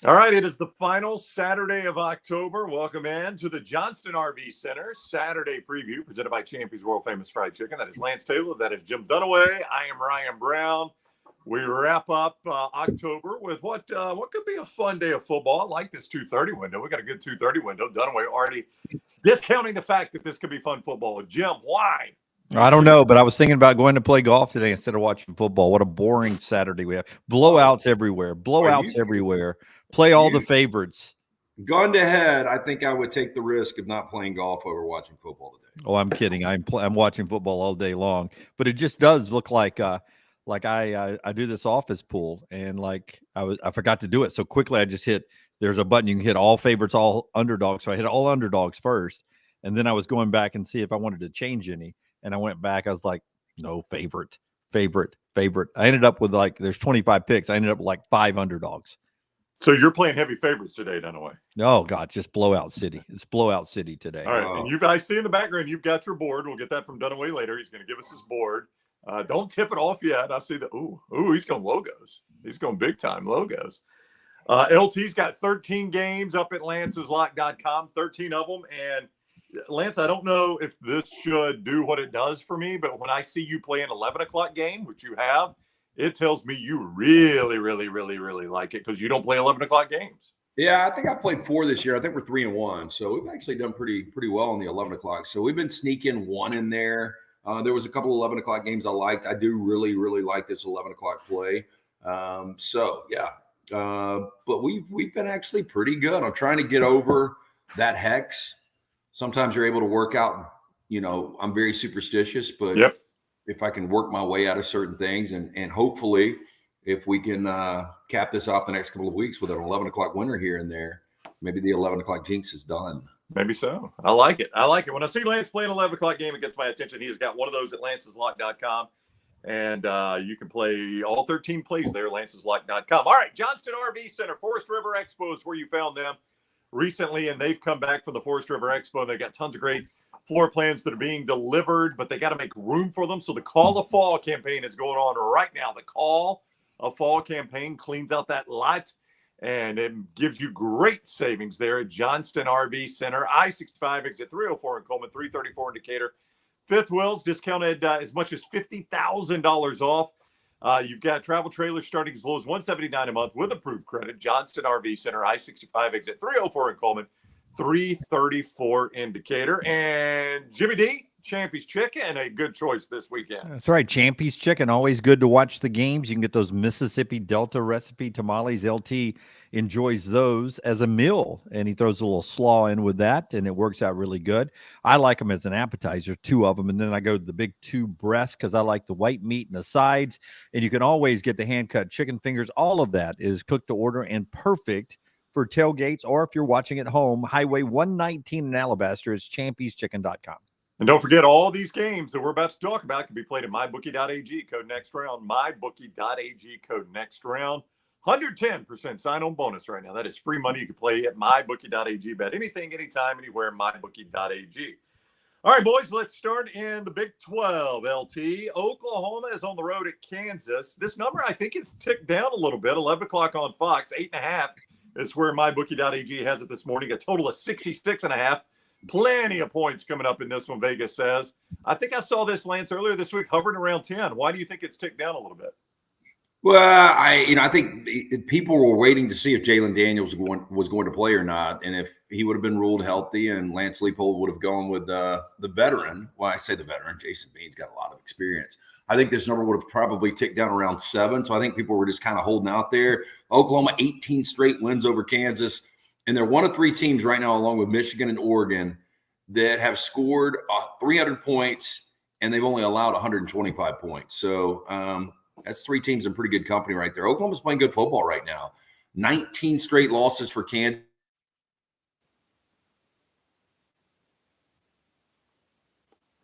All right, it is the final Saturday of October. Welcome in to the Johnston RV Center Saturday preview presented by Champy's World Famous Fried Chicken. That is Lance Taylor. That is Jim Dunaway. I am Ryan Brown. We wrap up October with what could be a fun day of football. I like this 2:30 window. We got a good 2:30 window. Dunaway already discounting the fact that this could be fun football. Jim, why? I don't know, but I was thinking about going to play golf today instead of watching football. What a boring Saturday we have. Blowouts everywhere. Blowouts everywhere. Play all the favorites. Gone to head, I think I would take the risk of not playing golf over watching football today. Oh, I'm kidding. I'm watching football all day long, but it just does look like I do this office pool, and I forgot to do it so quickly. I just hit. There's a button you can hit all favorites, all underdogs. So I hit all underdogs first, and then I was going back and see if I wanted to change any, and I went back. I was like, no, favorite. I ended up with there's 25 picks. I ended up with 5 underdogs. So you're playing heavy favorites today, Dunaway. Oh, God, just blowout city. It's blowout city today. All right, and you guys see in the background, you've got your board. We'll get that from Dunaway later. He's going to give us his board. Don't tip it off yet. I see that. Ooh, he's going logos. He's going big time logos. LT's got 13 games up at lanceslock.com, 13 of them. And Lance, I don't know if this should do what it does for me, but when I see you play an 11 o'clock game, which you have, it tells me you really, really, really, really like it because you don't play 11 o'clock games. Yeah, I think I played 4 this year. I think we're 3-1. So we've actually done pretty well on the 11 o'clock. So we've been sneaking one in there. There was a couple of 11 o'clock games I liked. I do really, really like this 11 o'clock play. But we've been actually pretty good. I'm trying to get over that hex. Sometimes you're able to work out, I'm very superstitious, but yep. If I can work my way out of certain things and hopefully if we can cap this off the next couple of weeks with an 11 o'clock winner here and there, maybe the 11 o'clock jinx is done. Maybe so. I like it. When I see Lance play an 11 o'clock game, it gets my attention. He has got one of those at lanceslock.com. And you can play all 13 plays there at lanceslock.com. All right, Johnston RV Center, Forest River Expo is where you found them recently, and they've come back from the Forest River Expo, and they've got tons of great floor plans that are being delivered, but they got to make room for them. So the Call of Fall campaign is going on right now. The Call of Fall campaign cleans out that lot, and it gives you great savings there at Johnston RV Center, I-65 exit 304 in Coleman, 334 in Decatur. Fifth wheels discounted as much as $50,000 off. You've got travel trailers starting as low as $179 a month with approved credit. Johnston RV Center, I-65 exit 304 in Coleman, 334 in Decatur. And Jimmy D, Champy's Chicken, a good choice this weekend. That's right. Champy's Chicken, always good to watch the games. You can get those Mississippi Delta recipe tamales. LT enjoys those as a meal, and he throws a little slaw in with that, and it works out really good. I like them as an appetizer, 2 of them, and then I go to the big 2 breasts because I like the white meat and the sides, and you can always get the hand-cut chicken fingers. All of that is cooked to order and perfect for tailgates, or if you're watching at home, Highway 119 in Alabaster is champyschicken.com. And don't forget, all these games that we're about to talk about can be played at mybookie.ag, code next round, mybookie.ag, code next round. 110% sign-on bonus right now. That is free money. You can play at mybookie.ag. Bet anything, anytime, anywhere, mybookie.ag. All right, boys, let's start in the Big 12, LT. Oklahoma is on the road at Kansas. This number, I think, is ticked down a little bit. 11 o'clock on Fox, 8.5 is where mybookie.ag has it this morning. A total of 66.5. Plenty of points coming up in this one, Vegas says. I think I saw this, Lance, earlier this week, hovering around 10. Why do you think it's ticked down a little bit? Well, I think people were waiting to see if Jalen Daniels was going to play or not, and if he would have been ruled healthy, and Lance Leipold would have gone with the veteran. Well, I say the veteran. Jason Bean's got a lot of experience. I think this number would have probably ticked down around 7. So I think people were just kind of holding out there. Oklahoma, 18 straight wins over Kansas, and they're one of 3 teams right now, along with Michigan and Oregon, that have scored 300 points, and they've only allowed 125 points. So that's 3 teams in pretty good company right there. Oklahoma's playing good football right now. 19 straight losses for Kansas.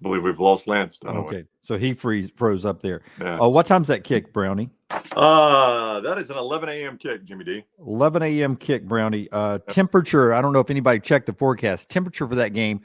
I believe we've lost Lance. Okay, so he froze up there. Yeah, what time's that kick, Brownie? That is an 11 a.m. kick, Jimmy D. 11 a.m. kick, Brownie. Temperature, I don't know if anybody checked the forecast. Temperature for that game,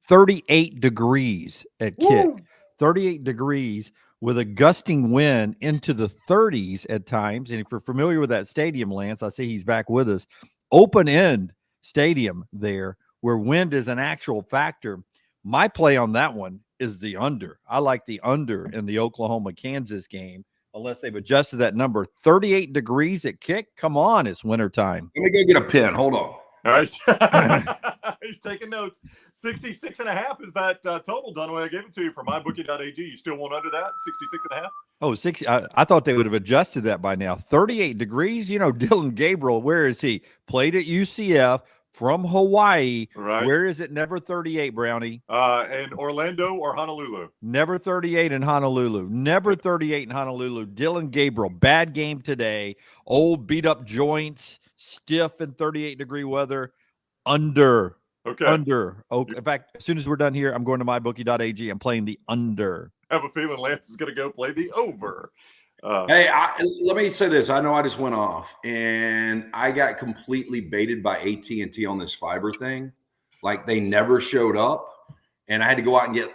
38 degrees at kick. 38 degrees. with a gusting wind into the 30s at times. And if you're familiar with that stadium, Lance, I see he's back with us. Open end stadium there where wind is an actual factor. My play on that one is the under. I like the under in the Oklahoma-Kansas game, unless they've adjusted that number. 38 degrees at kick. Come on, it's wintertime. Let me go get a pen. Hold on. All right. He's taking notes. 66.5 is that total, Dunaway. I gave it to you for mybookie.ag. You still want under that? 66.5? Oh, 60. I thought they would have adjusted that by now. 38 degrees. You know, Dylan Gabriel, where is he? Played at UCF from Hawaii. Right. Where is it never 38, Brownie? In Orlando or Honolulu? Never 38 in Honolulu. Never 38 in Honolulu. Dylan Gabriel, bad game today. Old beat up joints, stiff in 38-degree weather. Under. Okay. Under. Oh, in fact, as soon as we're done here, I'm going to mybookie.ag. I'm playing the under. I have a feeling Lance is going to go play the over. Hey, let me say this. I know I just went off, and I got completely baited by AT&T on this fiber thing. Like, they never showed up, and I had to go out and get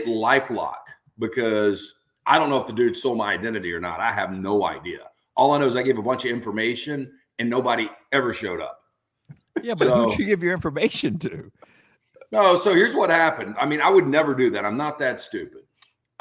LifeLock because I don't know if the dude stole my identity or not. I have no idea. All I know is I gave a bunch of information, and nobody ever showed up. Yeah, but who'd you give your information to? No, so here's what happened. I mean, I would never do that. I'm not that stupid.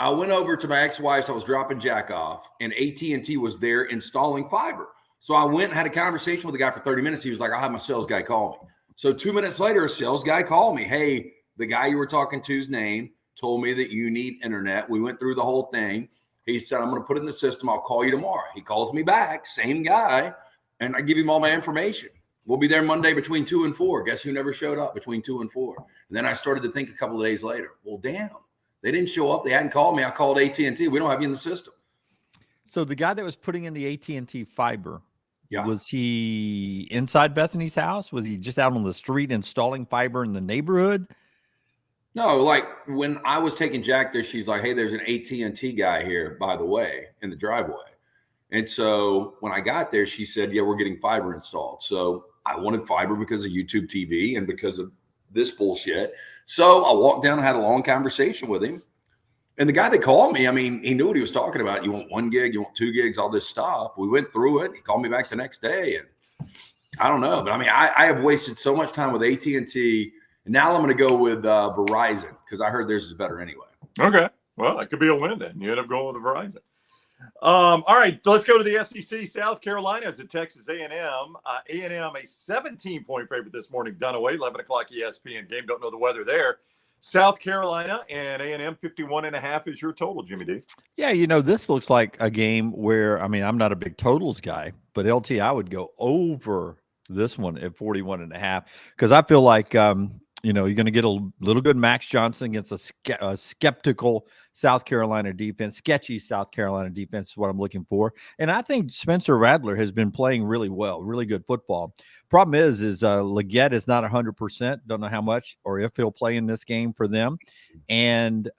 I went over to my ex-wife's. I was dropping Jack off, and AT&T was there installing fiber. So I went and had a conversation with the guy for 30 minutes. He was like, I'll have my sales guy call me. So 2 minutes later, a sales guy called me. Hey, the guy you were talking to's name told me that you need internet. We went through the whole thing. He said, I'm going to put it in the system. I'll call you tomorrow. He calls me back, same guy, and I give him all my information. We'll be there Monday between 2 and 4. Guess who never showed up between 2 and 4? And then I started to think a couple of days later, well, damn. They didn't show up. They hadn't called me. I called AT&T. We don't have you in the system. So the guy that was putting in the AT&T fiber, Yeah. was he inside Bethany's house? Was he just out on the street installing fiber in the neighborhood? No, like when I was taking Jack there, she's like, hey, there's an AT&T guy here, by the way, in the driveway. And so when I got there, she said, yeah, we're getting fiber installed. So I wanted fiber because of YouTube TV and because of this bullshit. So I walked down and had a long conversation with him. And the guy that called me, I mean, he knew what he was talking about. You want 1 gig, you want 2 gigs, all this stuff. We went through it. He called me back the next day. And I don't know. But I mean, I have wasted so much time with AT&T. And now I'm going to go with Verizon because I heard theirs is better anyway. Okay. Well, that could be a win then. You end up going with Verizon. All right, let's go to the SEC. South Carolina is at Texas A&M. A&M a 17-point favorite this morning. Dunaway, 11 o'clock ESPN game. Don't know the weather there. South Carolina and A&M 51.5 is your total, Jimmy D. Yeah, you know, this looks like a game where, I mean, I'm not a big totals guy, but LT, I would go over this one at 41.5 because I feel like, you know, you're going to get a little good Max Johnston against a skeptical South Carolina defense, sketchy South Carolina defense is what I'm looking for. And I think Spencer Rattler has been playing really well, really good football. Problem is Leggett is not 100%. Don't know how much or if he'll play in this game for them. And,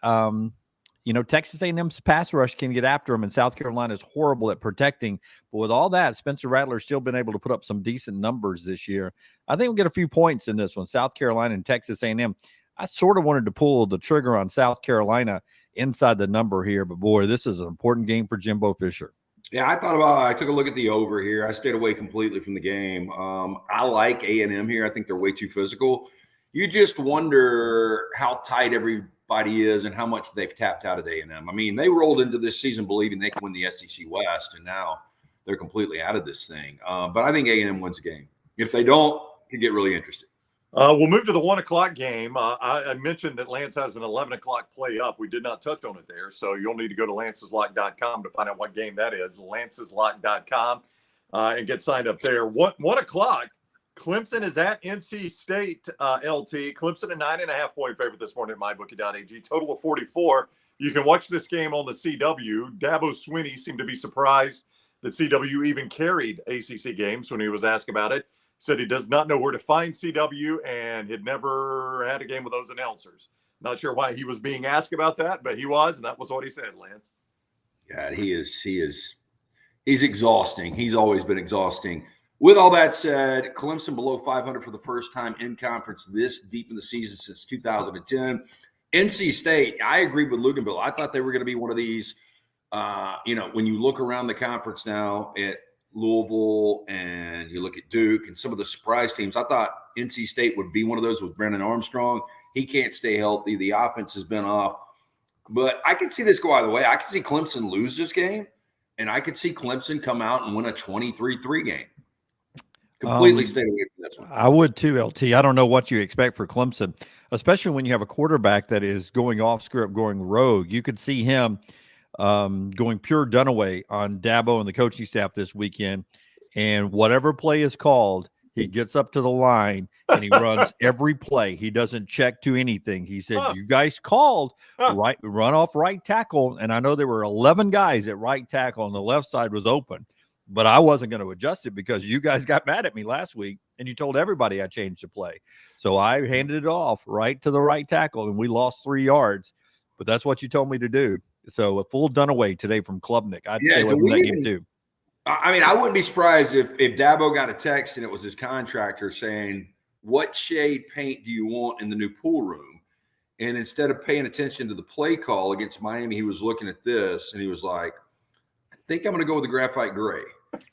you know, Texas A&M's pass rush can get after him, and South Carolina is horrible at protecting. But with all that, Spencer Rattler's still been able to put up some decent numbers this year. I think we'll get a few points in this one, South Carolina and Texas A&M. I sort of wanted to pull the trigger on South Carolina inside the number here, but boy, this is an important game for Jimbo Fisher. Yeah, I took a look at the over here. I stayed away completely from the game. I like A&M here. I think they're way too physical. You just wonder how tight everybody is and how much they've tapped out of A&M. I mean, they rolled into this season believing they could win the SEC West, and now they're completely out of this thing. But I think A&M wins the game. If they don't, it could get really interesting. We'll move to the 1 o'clock game. I mentioned that Lance has an 11 o'clock play up. We did not touch on it there, so you'll need to go to lanceslock.com to find out what game that is, lanceslock.com, and get signed up there. 1 o'clock, Clemson is at NC State, LT. Clemson a 9.5-point favorite this morning at mybookie.ag, total of 44. You can watch this game on the CW. Dabo Swinney seemed to be surprised that CW even carried ACC games when he was asked about it. Said he does not know where to find CW and had never had a game with those announcers. Not sure why he was being asked about that, but he was, and that was what he said, Lance. God, he's exhausting. He's always been exhausting. With all that said, Clemson below 500 for the first time in conference this deep in the season since 2010. NC State, I agree with Luganville. I thought they were going to be one of these, when you look around the conference now at Louisville and you look at Duke and some of the surprise teams, I thought NC State would be one of those with Brennan Armstrong. He can't stay healthy. The offense has been off. But I could see this go either way. I could see Clemson lose this game, and I could see Clemson come out and win a 23-3 game. Completely stay away from this one. I would too, LT. I don't know what you expect for Clemson, especially when you have a quarterback that is going off script, going rogue. You could see him going pure Dunaway on Dabo and the coaching staff this weekend, and whatever play is called, he gets up to the line and he runs every play. He doesn't check to anything. He said, "You guys called run off right tackle," and I know there were 11 guys at right tackle, and the left side was open. But I wasn't going to adjust it because you guys got mad at me last week and you told everybody I changed the play. So I handed it off right to the right tackle and we lost 3 yards. But that's what you told me to do. So a full Dunaway today from Klubnik. I'd stay away from that game too. I mean, I wouldn't be surprised if Dabo got a text and it was his contractor saying, "What shade paint do you want in the new pool room?" And instead of paying attention to the play call against Miami, he was looking at this and he was like, "I think I'm going to go with the graphite gray."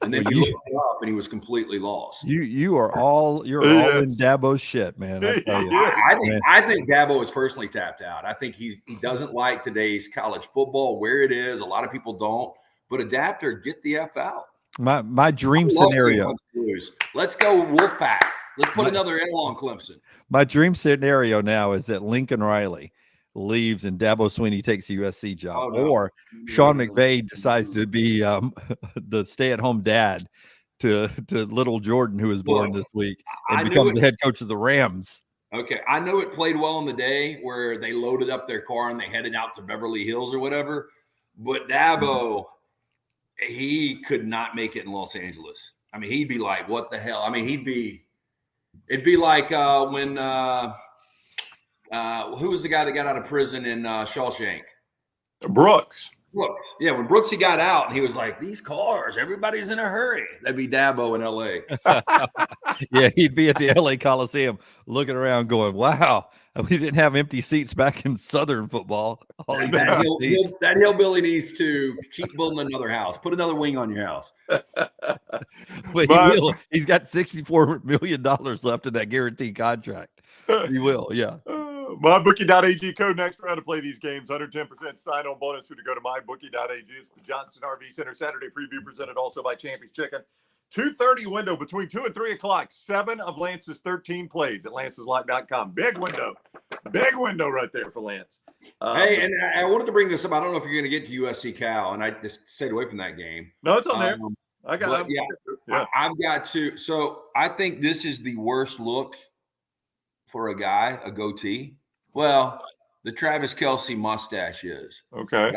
And then he looked up and he was completely lost. You're all in Dabo's shit, man. I think Dabo is personally tapped out. I think he doesn't like today's college football where it is. A lot of people don't. But adapter, get the F out. My dream scenario. Let's go Wolfpack. Let's put another L on Clemson. My dream scenario now is that Lincoln Riley leaves and Dabo Swinney takes the USC job, or Sean McVay decides to be the stay-at-home dad to little Jordan, who was born this week, and becomes the head coach of the Rams. Okay, I know it played well in the day where they loaded up their car and they headed out to Beverly Hills or whatever, but Dabo, he could not make it in Los Angeles. I mean, he'd be like, what the hell? I mean, it'd be like when who was the guy that got out of prison in Shawshank? Brooks. Yeah, when Brooksy got out, he was like, "These cars, everybody's in a hurry." That'd be Dabo in L.A. Yeah, he'd be at the L.A. Coliseum looking around going, "Wow, we didn't have empty seats back in Southern football." That hillbilly needs to keep building another house. Put another wing on your house. But he will. He's got $64 million left in that guaranteed contract. He will, yeah. MyBookie.ag code next round to play these games. 110% sign-on bonus when you go to MyBookie.ag. It's the Johnston RV Center Saturday preview presented also by Champy's Chicken. 2:30 window between 2 and 3 o'clock. 7 of Lance's 13 plays at lanceslock.com. Big window right there for Lance. Hey, and I wanted to bring this up. I don't know if you're going to get to USC Cal, and I just stayed away from that game. No, it's on there. I got it. Yeah. I've got to. So I think this is the worst look for a guy, a goatee. Well, the Travis Kelce mustache is. Okay.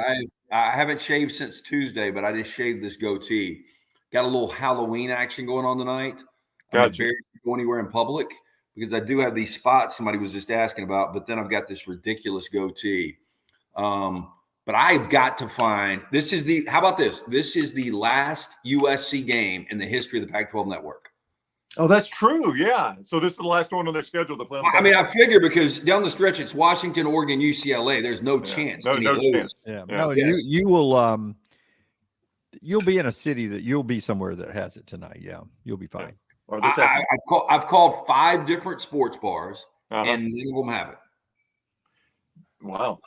I haven't shaved since Tuesday, but I just shaved this goatee. Got a little Halloween action going on tonight. Gotcha. I'm embarrassed to go anywhere in public because I do have these spots somebody was just asking about, but then I've got this ridiculous goatee. But I've got to find – how about this? This is the last USC game in the history of the Pac-12 network. Oh, that's true. Yeah. So this is the last one on their schedule to play. I mean, I figure because down the stretch it's Washington, Oregon, UCLA. There's no chance. No chance. Yeah. No, you will. You'll be in a city that you'll be somewhere that has it tonight. Yeah, you'll be fine. Or I've called 5 different sports bars, and none of them have it. Wow.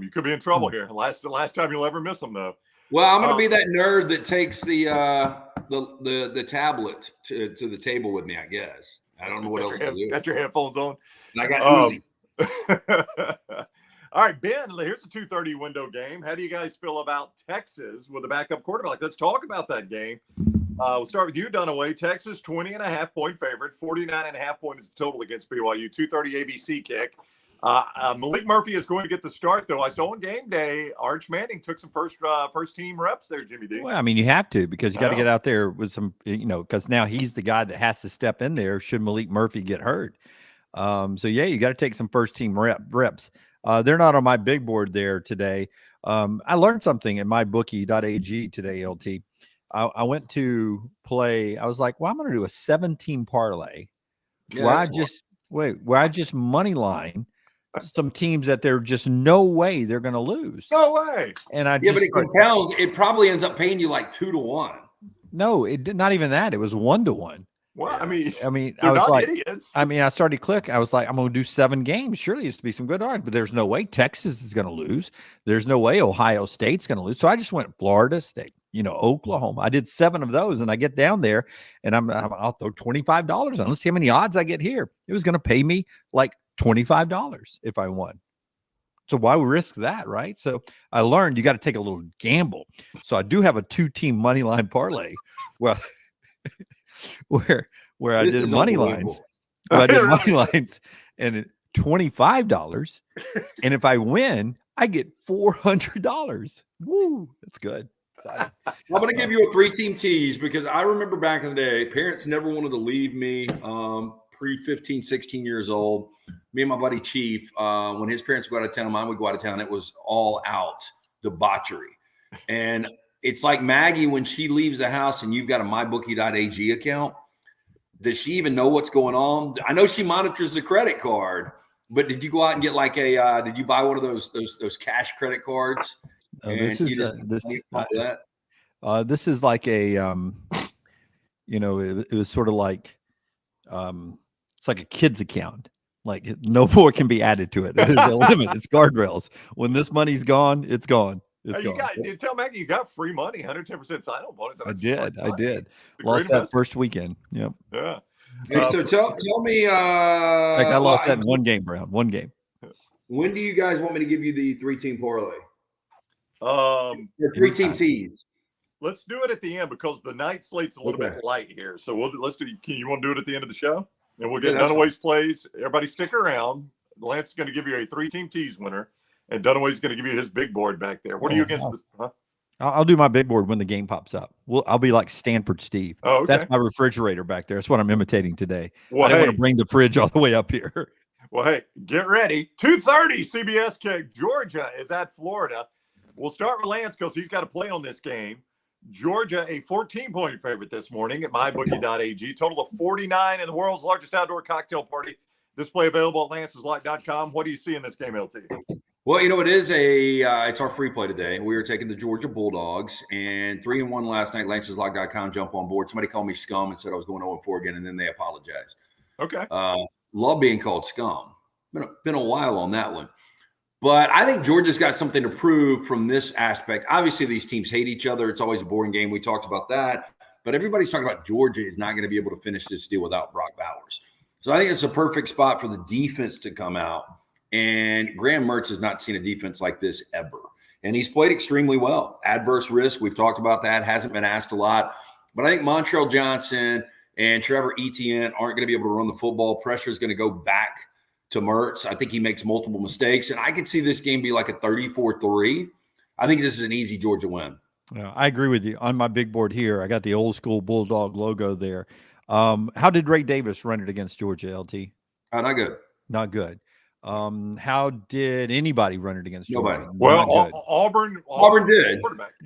You could be in trouble here. Last time you'll ever miss them, though. Well, I'm going to be that nerd that takes the tablet to the table with me, I guess. I don't know what else to do. Got your headphones on? And I got Uzi. All right, Ben, here's the 2:30 window game. How do you guys feel about Texas with a backup quarterback? Let's talk about that game. We'll start with you, Dunaway. Texas, 20.5-point favorite. 49.5 points total against BYU. 2:30 ABC kick. Malik Murphy is going to get the start, though. I saw on game day, Arch Manning took some first team reps there, Jimmy D. Well, I mean, you have to because you got to get out there with some, because now he's the guy that has to step in there should Malik Murphy get hurt. So, yeah, you got to take some first team reps. They're not on my big board there today. I learned something in mybookie.ag today, LT. I went to play. I was like, well, I'm going to do a 7-team parlay where I just money line some teams that they're just no way they're going to lose. No way. And I Yeah, just but it compounds. It probably ends up paying you like 2-1. no, it did not even that. It was 1-1. Well, Yeah. I I they're was not like, idiots. I started clicking. I was like, I'm going to do 7 games. Surely it's to be some good art, but there's no way Texas is going to lose. There's no way Ohio State's going to lose. So I just went Florida State, Oklahoma. I did 7 of those, and I get down there, and I'll throw $25 on. Let's see how many odds I get here. It was going to pay me like $25 if I won. So why risk that, right? So I learned you got to take a little gamble. So I do have a 2-team money line parlay. Well, where I did money lines. Well, I did money lines and $25. And if I win, I get $400. Woo, that's good. I'm going to give you a 3-team tease because I remember back in the day, parents never wanted to leave me pre-15, 16 years old. Me and my buddy Chief, when his parents would go out of town, mine would go out of town. It was all out debauchery. And it's like Maggie, when she leaves the house and you've got a mybookie.ag account, does she even know what's going on? I know she monitors the credit card, but did you go out and get like did you buy one of those cash credit cards? This is like a, it was sort of like, it's like a kid's account. Like no more can be added to it. There's a limit. It's guardrails. When this money's gone, it's gone. Tell Maggie you got free money, 110% sign-on bonus. I did. Lost that first weekend. Yep. Yeah. Hey, so tell me. Like I lost that in one game, Brown. One game. When do you guys want me to give you the 3-team parlay? The 3-team tease. Let's do it at the end because the night slate's a little bit light here. So let's do. You want to do it at the end of the show? And we'll get Dunaway's plays. Everybody stick around. Lance is going to give you a 3-team tease winner, and Dunaway's going to give you his big board back there. What are you against this? Huh? I'll do my big board when the game pops up. I'll be like Stanford Steve. Oh, okay. That's my refrigerator back there. That's what I'm imitating today. Well, I didn't want to bring the fridge all the way up here. Well, hey, get ready. 2:30 CBS kick. Georgia is at Florida. We'll start with Lance because he's got to play on this game. Georgia, a 14-point favorite this morning at mybookie.ag. Total of 49 in the world's largest outdoor cocktail party. This play available at lanceslock.com. What do you see in this game, LT? Well, it is it's our free play today. We are taking the Georgia Bulldogs, and 3-1 last night. Lanceslock.com jump on board. Somebody called me scum and said I was going 0-4 again, and then they apologized. Okay. Love being called scum. Been a while on that one. But I think Georgia's got something to prove from this aspect. Obviously, these teams hate each other. It's always a boring game. We talked about that. But everybody's talking about Georgia is not going to be able to finish this deal without Brock Bowers. So I think it's a perfect spot for the defense to come out. And Graham Mertz has not seen a defense like this ever. And he's played extremely well. Adverse risk, we've talked about that. Hasn't been asked a lot. But I think Montreal Johnson and Trevor Etienne aren't going to be able to run the football. Pressure is going to go back to Mertz. I think he makes multiple mistakes. And I could see this game be like a 34-3. I think this is an easy Georgia win. Yeah, I agree with you. On my big board here, I got the old school Bulldog logo there. How did Ray Davis run it against Georgia, LT? Not good. Not good. How did anybody run it against Georgia? Nobody. Well, Auburn did.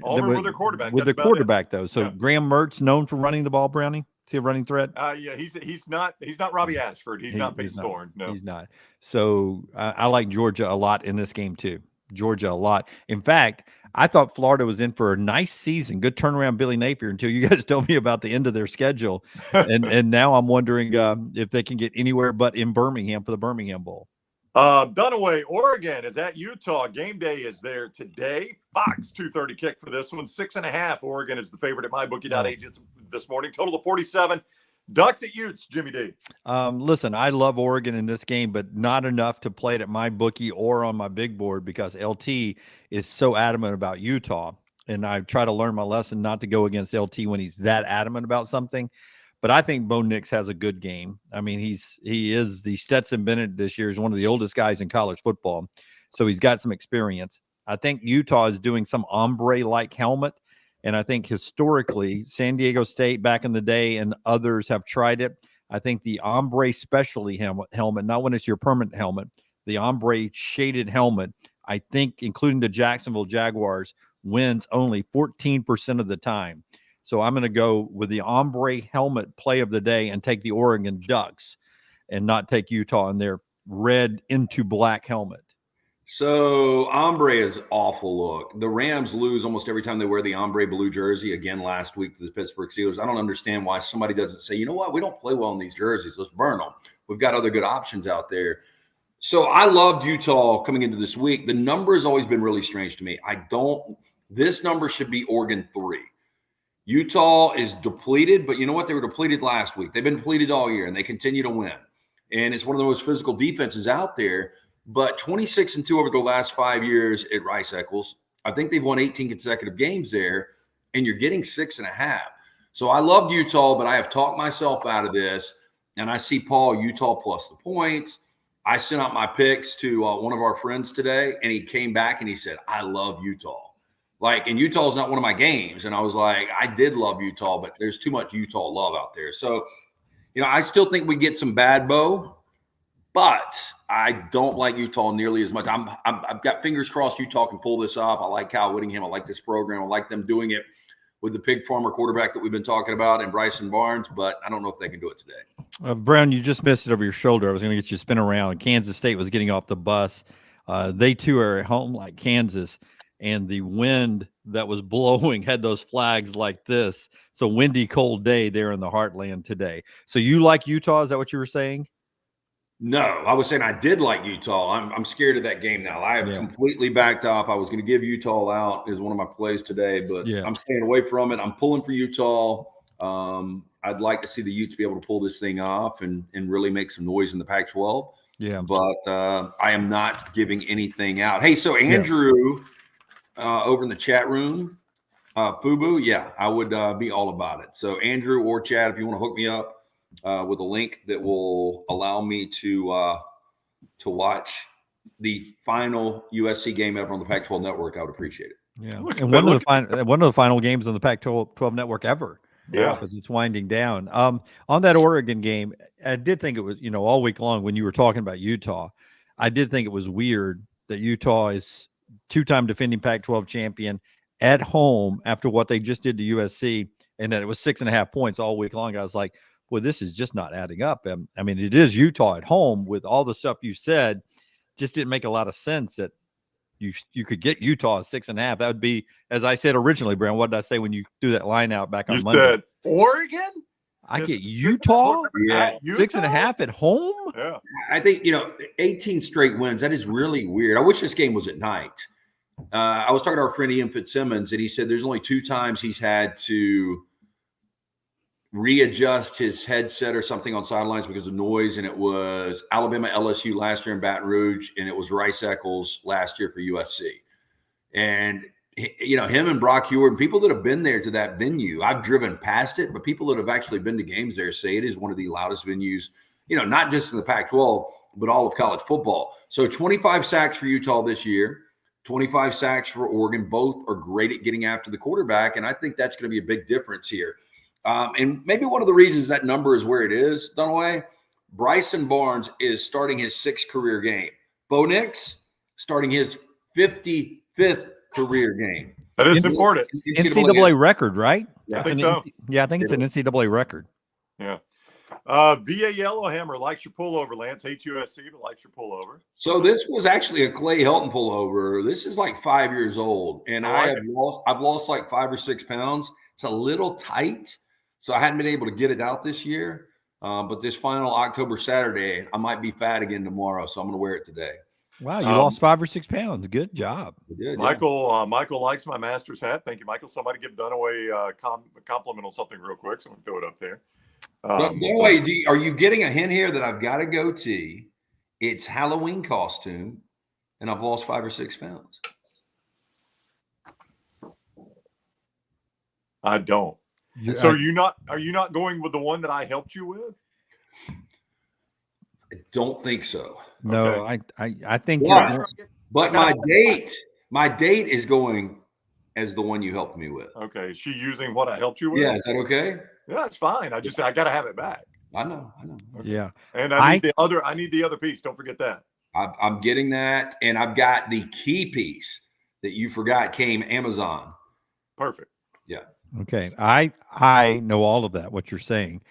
Auburn with their quarterback. With the quarterback, though. So Graham Mertz, known for running the ball, Brownie? Is he a running threat? Yeah, he's not Robbie Ashford. He's not Peyton Thorne. No, he's not. So I like Georgia a lot in this game too. Georgia a lot. In fact, I thought Florida was in for a nice season. Good turnaround, Billy Napier, until you guys told me about the end of their schedule, and now I'm wondering if they can get anywhere but in Birmingham for the Birmingham Bowl. Dunaway, Oregon is at Utah. Game day is there today. Fox 2:30 kick for this one. 6.5. Oregon is the favorite at mybookie.ag this morning. Total of 47. Ducks at Utes, Jimmy D. Listen, I love Oregon in this game, but not enough to play it at my bookie or on my big board because LT is so adamant about Utah. And I try to learn my lesson not to go against LT when he's that adamant about something. But I think Bo Nix has a good game. I mean, he is the Stetson Bennett this year is one of the oldest guys in college football. So he's got some experience. I think Utah is doing some ombre-like helmet. And I think historically, San Diego State back in the day and others have tried it. I think the ombre specialty helmet, not when it's your permanent helmet, the ombre shaded helmet, I think, including the Jacksonville Jaguars, wins only 14% of the time. So I'm going to go with the ombre helmet play of the day and take the Oregon Ducks and not take Utah in their red into black helmet? So ombre is awful look. The Rams lose almost every time they wear the ombre blue jersey. Again, last week to the Pittsburgh Steelers. I don't understand why somebody doesn't say, you know what, we don't play well in these jerseys. Let's burn them. We've got other good options out there. So I loved Utah coming into this week. The number has always been really strange to me. This number should be Oregon 3. Utah is depleted, but you know what? They were depleted last week. They've been depleted all year, and they continue to win. And it's one of the most physical defenses out there. But 26-2 over the last 5 years at Rice-Eccles. I think they've won 18 consecutive games there, and you're getting 6.5. So I loved Utah, but I have talked myself out of this, and I see Paul, Utah plus the points. I sent out my picks to one of our friends today, and he came back and he said, I love Utah. And Utah is not one of my games. And I was like, I did love Utah, but there's too much Utah love out there. So, I still think we get some bad bow. But I don't like Utah nearly as much. I've got fingers crossed Utah can pull this off. I like Kyle Whittingham. I like this program. I like them doing it with the pig farmer quarterback that we've been talking about and Bryson Barnes, but I don't know if they can do it today. Brown, you just missed it over your shoulder. I was going to get you to spin around. Kansas State was getting off the bus. They too are at home like Kansas, and the wind that was blowing had those flags like this. So windy, cold day there in the heartland today. So you like Utah? Is that what you were saying? No, I was saying I did like Utah. I'm scared of that game now. I have completely backed off. I was going to give Utah out as one of my plays today, but I'm staying away from it. I'm pulling for Utah. I'd like to see the Utes be able to pull this thing off and really make some noise in the Pac-12. Yeah. But I am not giving anything out. Hey, so Andrew over in the chat room, Fubu, I would be all about it. So Andrew or Chad, if you want to hook me up with a link that will allow me to watch the final USC game ever on the Pac-12 network, I would appreciate it. Yeah, and one of the final games on the Pac-12 network ever. Yeah, because it's winding down. On that Oregon game, I did think it was, all week long when you were talking about Utah, I did think it was weird that Utah is two-time defending Pac-12 champion at home after what they just did to USC, and that it was 6.5 points all week long. I was like, well, this is just not adding up. I mean, it is Utah at home with all the stuff you said. Just didn't make a lot of sense that you could get Utah at 6.5. That would be, as I said originally, Brown. What did I say when you threw that line out back on Monday? Said Oregon? I get Utah? Yeah. 6.5 at home? Yeah. I think, 18 straight wins. That is really weird. I wish this game was at night. I was talking to our friend Ian Fitzsimmons, and he said there's only 2 times he's had to readjust his headset or something on sidelines because of noise, and it was Alabama LSU last year in Baton Rouge, and it was Rice-Eccles last year for USC. And him and Brock Heward and people that have been there to that venue, I've driven past it, but people that have actually been to games there say it is one of the loudest venues, not just in the Pac-12, but all of college football. So 25 sacks for Utah this year, 25 sacks for Oregon. Both are great at getting after the quarterback, and I think that's going to be a big difference here. And maybe one of the reasons that number is where it is, Dunaway, Bryson Barnes is starting his 6th career game. Bo Nix starting his 55th career game. That is important. NCAA record, right? Yeah, I think so. I think it's an NCAA record. Yeah. VA Yellowhammer likes your pullover, Lance. Hates USC, but likes your pullover. So this was actually a Clay Helton pullover. This is like 5 years old, and I've lost like 5 or 6 pounds. It's a little tight, so I hadn't been able to get it out this year. But this final October Saturday, I might be fat again tomorrow, so I'm going to wear it today. Wow, you lost 5 or 6 pounds. Good job. Did, Michael likes my Masters hat. Thank you, Michael. Somebody give Dunaway a compliment on something real quick, so I'm going to throw it up there. Dunaway, are you getting a hint here that I've got to goatee? It's Halloween costume, and I've lost 5 or 6 pounds. I don't. So are you not going with the one that I helped you with? I don't think so. No, okay. I think. But my date is going as the one you helped me with. Okay, is she using what I helped you with? Yeah, is that okay? Yeah, that's fine. I got to have it back. I know. Okay. Yeah, and I need the other piece. Don't forget that. I'm getting that, and I've got the key piece that you forgot came Amazon. Perfect. Yeah. Okay. I know all of that, what you're saying.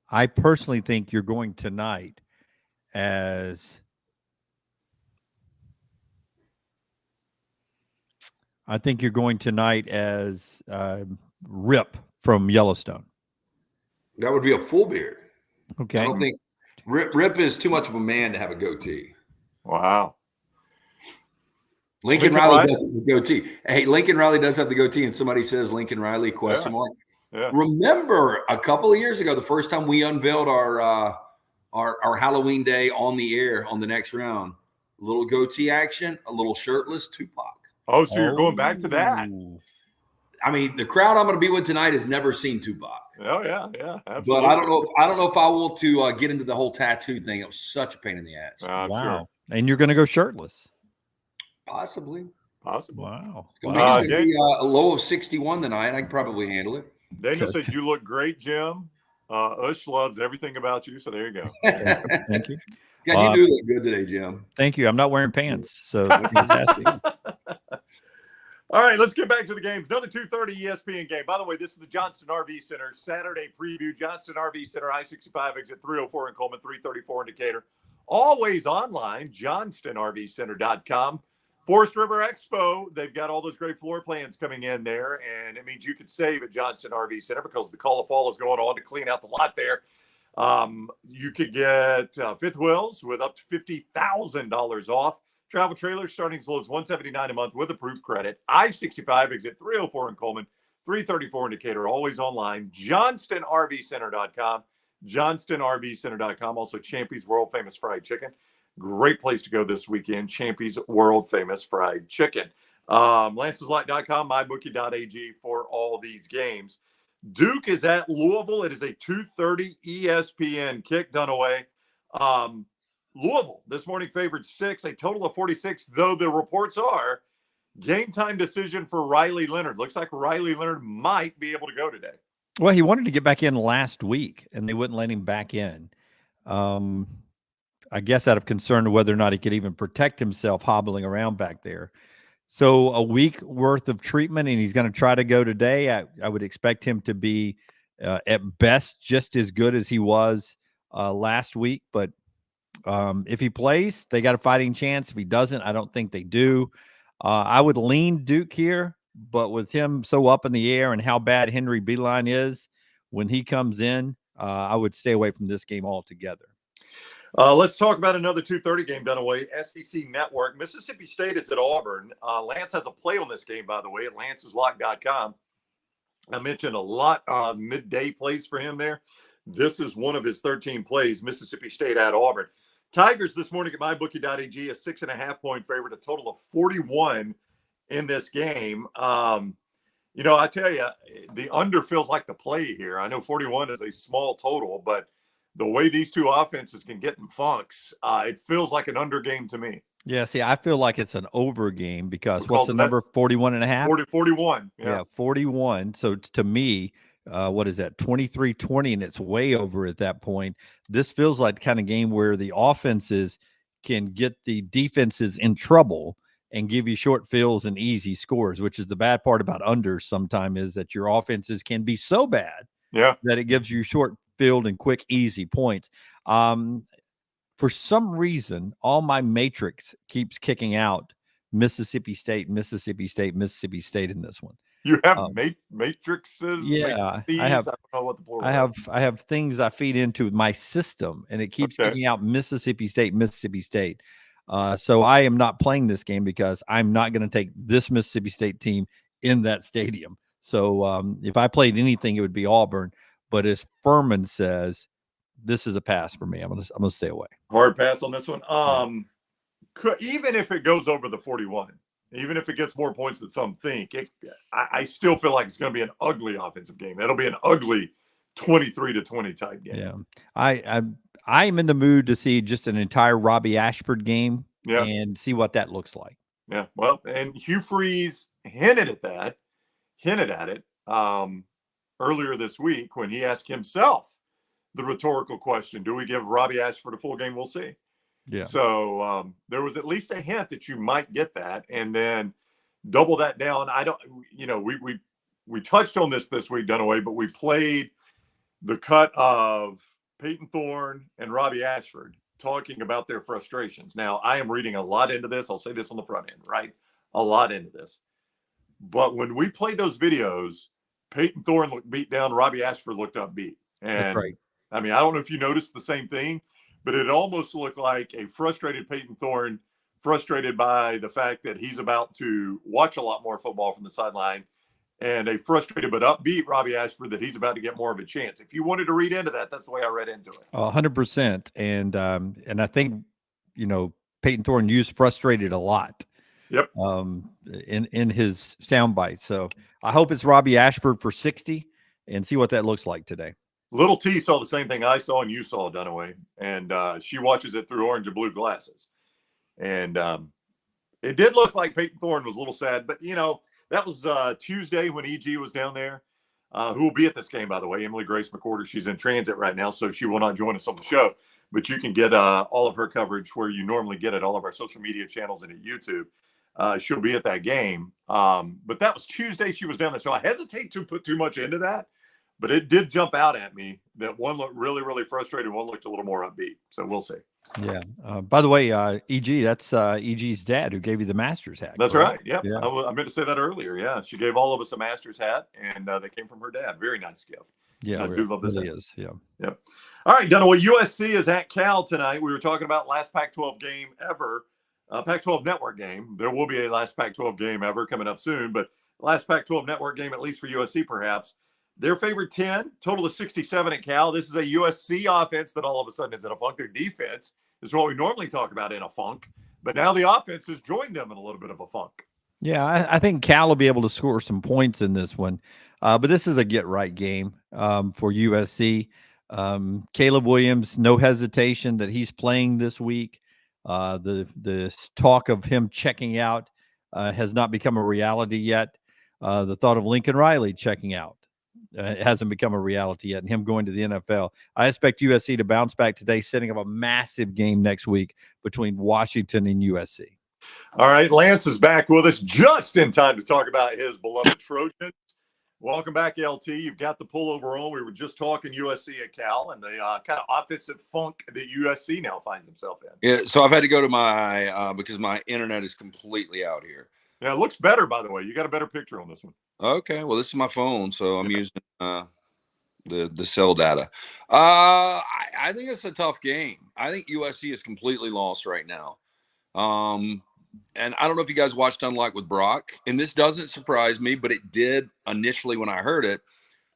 I personally think you're going tonight as I think you're going tonight as Rip from Yellowstone. That would be a full beard. Okay. I don't think Rip is too much of a man to have a goatee. Wow. Lincoln Riley does have the goatee. Hey, Lincoln Riley does have the goatee, and somebody says Lincoln Riley ? Yeah. Remember a couple of years ago, the first time we unveiled our Halloween day on the air on the next round, a little goatee action, a little shirtless Tupac. Oh, so you're going back to that? I mean, the crowd I'm going to be with tonight has never seen Tupac. Oh yeah, absolutely. But I don't know if I will to get into the whole tattoo thing. It was such a pain in the ass. Wow. Sure. And you're going to go shirtless? Possibly. Wow. It's going to be a low of 61 tonight. I can probably handle it. Daniel said you look great, Jim. Ush loves everything about you, so there you go. Thank you. God, you do look good today, Jim. Thank you. I'm not wearing pants, so fantastic. All right, let's get back to the games. Another 2:30 ESPN game. By the way, this is the Johnston RV Center Saturday preview. Johnston RV Center, I-65 exit 304 in Coleman, 334 in Decatur. Always online, johnstonrvcenter.com. Forest River Expo, they've got all those great floor plans coming in there, and it means you could save at Johnston RV Center because the call of fall is going on to clean out the lot there. You could get fifth wheels with up to $50,000 off. Travel trailers starting as low as $179 a month with approved credit. I-65 exit 304 in Coleman, 334 in Decatur. Always online, johnstonrvcenter.com. johnstonrvcenter.com. Also, Champy's world famous fried chicken. Great place to go this weekend. Champy's world famous fried chicken. Lanceslock.com, mybookie.ag for all these games. Duke is at Louisville. It is a 2:30 ESPN kick. Dunaway. Louisville this morning favored 6, a total of 46, though the reports are game time decision for Riley Leonard. Looks like Riley Leonard might be able to go today. Well, he wanted to get back in last week, and they wouldn't let him back in. I guess out of concern to whether or not he could even protect himself hobbling around back there. So a week worth of treatment, and he's going to try to go today. I would expect him to be at best just as good as he was last week, but if he plays, they got a fighting chance. If he doesn't, I don't think they do. I would lean Duke here, but with him so up in the air and how bad Henry Beeline is when he comes in, I would stay away from this game altogether. Let's talk about another 2:30 game, Dunaway. SEC Network. Mississippi State is at Auburn. Lance has a play on this game, by the way, at lanceslock.com. I mentioned a lot midday plays for him there. This is one of his 13 plays, Mississippi State at Auburn. Tigers this morning at mybookie.ag, a 6.5-point favorite, a total of 41 in this game. I tell you, the under feels like the play here. I know 41 is a small total, but the way these two offenses can get in funks, it feels like an under game to me. Yeah, see, I feel like it's an over game because what's the number? 41 and a half? 41. Yeah, 41. So to me, what is that? 23-20, and it's way over at that point. This feels like the kind of game where the offenses can get the defenses in trouble and give you short fields and easy scores, which is the bad part about unders sometimes is that your offenses can be so bad that it gives you short field and quick, easy points. For some reason, all my matrix keeps kicking out Mississippi State in this one. You have matrices? Yeah, I don't know what the plural is. I have things I feed into my system, and it keeps kicking out Mississippi State. So I am not playing this game because I'm not going to take this Mississippi State team in that stadium. So if I played anything, it would be Auburn. But as Furman says, this is a pass for me. I'm gonna stay away. Hard pass on this one. Even if it goes over the 41, even if it gets more points than some think, I still feel like it's going to be an ugly offensive game. It'll be an ugly 23-20 type game. Yeah, I'm in the mood to see just an entire Robbie Ashford game and see what that looks like. Yeah, well, and Hugh Freeze hinted at it earlier this week when he asked himself the rhetorical question, do we give Robbie Ashford a full game? We'll see. Yeah. So there was at least a hint that you might get that, and then double that down. We touched on this week, Dunaway, but we played the cut of Peyton Thorne and Robbie Ashford talking about their frustrations. Now, I am reading a lot into this. I'll say this on the front end, right? A lot into this. But when we played those videos, Peyton Thorne looked beat down. Robbie Ashford looked upbeat. And That's right. I mean, I don't know if you noticed the same thing, but it almost looked like a frustrated Peyton Thorne, frustrated by the fact that he's about to watch a lot more football from the sideline, and a frustrated but upbeat Robbie Ashford that he's about to get more of a chance. If you wanted to read into that, that's the way I read into it. 100%. And I think, Peyton Thorne used frustrated a lot. Yep. In his sound bites. So I hope it's Robbie Ashford for 60 and see what that looks like today. Little T saw the same thing I saw and you saw, Dunaway, and she watches it through orange and blue glasses. And it did look like Peyton Thorne was a little sad, but that was Tuesday when EG was down there, who will be at this game, by the way, Emily Grace McCorder. She's in transit right now, so she will not join us on the show, but you can get all of her coverage where you normally get it, all of our social media channels and at YouTube. She'll be at that game. But that was Tuesday. She was down there. So I hesitate to put too much into that, but it did jump out at me that one looked really, really frustrated. One looked a little more upbeat. So we'll see. Yeah. By the way, EG, that's EG's dad who gave you the Masters hat. That's correct? right. Yep. Yeah. I meant to say that earlier. Yeah. She gave all of us a Masters hat, and they came from her dad. Very nice gift. Yeah. I do love this. It is. Yeah. Yep. All right, Dunaway, USC is at Cal tonight. We were talking about last Pac-12 game ever. Pac-12 network game. There will be a last Pac-12 game ever coming up soon, but last Pac-12 network game, at least for USC, perhaps. Their favorite 10, total of 67 at Cal. This is a USC offense that all of a sudden is in a funk. Their defense is what we normally talk about in a funk, but now the offense has joined them in a little bit of a funk. Yeah, I think Cal will be able to score some points in this one, but this is a get-right game for USC. Caleb Williams, no hesitation that he's playing this week. The talk of him checking out has not become a reality yet. The thought of Lincoln Riley checking out hasn't become a reality yet, and him going to the NFL. I expect USC to bounce back today, setting up a massive game next week between Washington and USC. All right, Lance is back with us just in time to talk about his beloved Trojans. Welcome back, LT. You've got the pullover on. We were just talking USC at Cal and the kind of offensive funk that USC now finds himself in. Yeah, so I've had to go to my because my internet is completely out here. Yeah, it looks better, by the way. You got a better picture on this one. Okay, well, this is my phone, so I'm using the cell data. I think it's a tough game. I think USC is completely lost right now. And I don't know if you guys watched Unlock with Brock, and this doesn't surprise me, but it did initially when I heard it.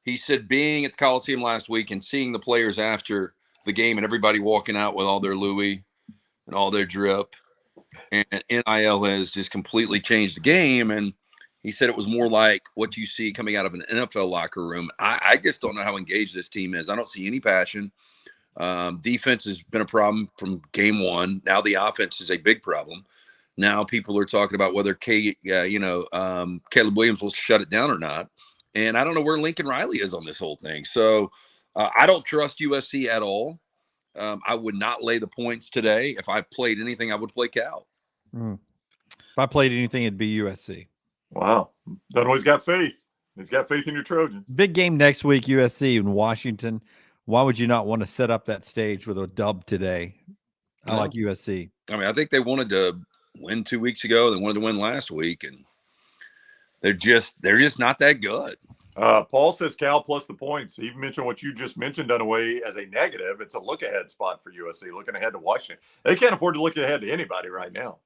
He said being at the Coliseum last week and seeing the players after the game and everybody walking out with all their Louis and all their drip, and NIL has just completely changed the game. And he said it was more like what you see coming out of an NFL locker room. I just don't know how engaged this team is. I don't see any passion. Defense has been a problem from game one. Now the offense is a big problem. Now people are talking about whether Caleb Williams will shut it down or not. And I don't know where Lincoln Riley is on this whole thing. So I don't trust USC at all. I would not lay the points today. If I played anything, I would play Cal. If I played anything, it'd be USC. Wow. Dunaway's got faith. He's got faith in your Trojans. Big game next week, USC in Washington. Why would you not want to set up that stage with a dub today? I like USC. I mean, I think they wanted to win 2 weeks ago. They wanted to win last week, and they're just not that good. Paul says Cal plus the points. He mentioned what you just mentioned, Dunaway, as a negative. It's a look-ahead spot for USC, looking ahead to Washington. They can't afford to look ahead to anybody right now.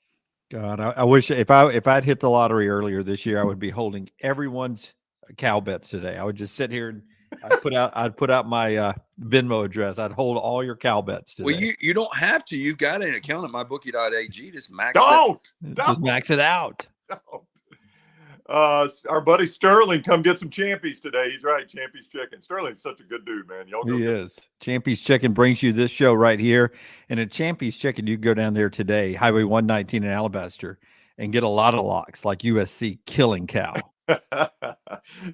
God, I wish if I'd hit the lottery earlier this year, I would be holding everyone's Cal bets today. I would just sit here and I'd put out my Venmo address. I'd hold all your Cal bets today. Well, you don't have to. You've got an account at mybookie.ag. Just max Just max it out. Don't. Our buddy Sterling, come get some Champies today. He's right, Champy's Chicken. Sterling's such a good dude, man. Y'all go. He is. Champy's Chicken brings you this show right here. And at Champy's Chicken, you can go down there today, Highway 119 in Alabaster, and get a lot of locks like USC killing Cal.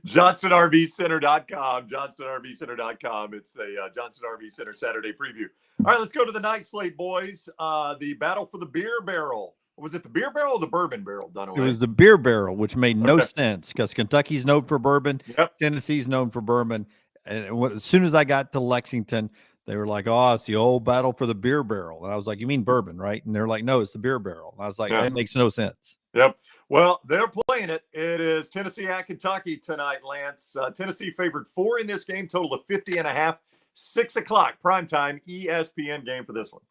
JohnstonRVCenter.com. JohnstonRVCenter.com. It's a Johnston RV Center Saturday preview. All right, let's go to the night slate, boys. The battle for the beer barrel. Was it the beer barrel or the bourbon barrel, Dunaway? It was the beer barrel, which made no sense because Kentucky's known for bourbon. Yep. Tennessee's known for bourbon. And as soon as I got to Lexington, they were like, oh, it's the old battle for the beer barrel. And I was like, you mean bourbon, right? And they're like, no, it's the beer barrel. And I was like, that makes no sense. Yep. Well, they're playing it. It is Tennessee at Kentucky tonight, Lance. Tennessee favored 4 in this game, total of 50.5. 6 o'clock primetime ESPN game for this one.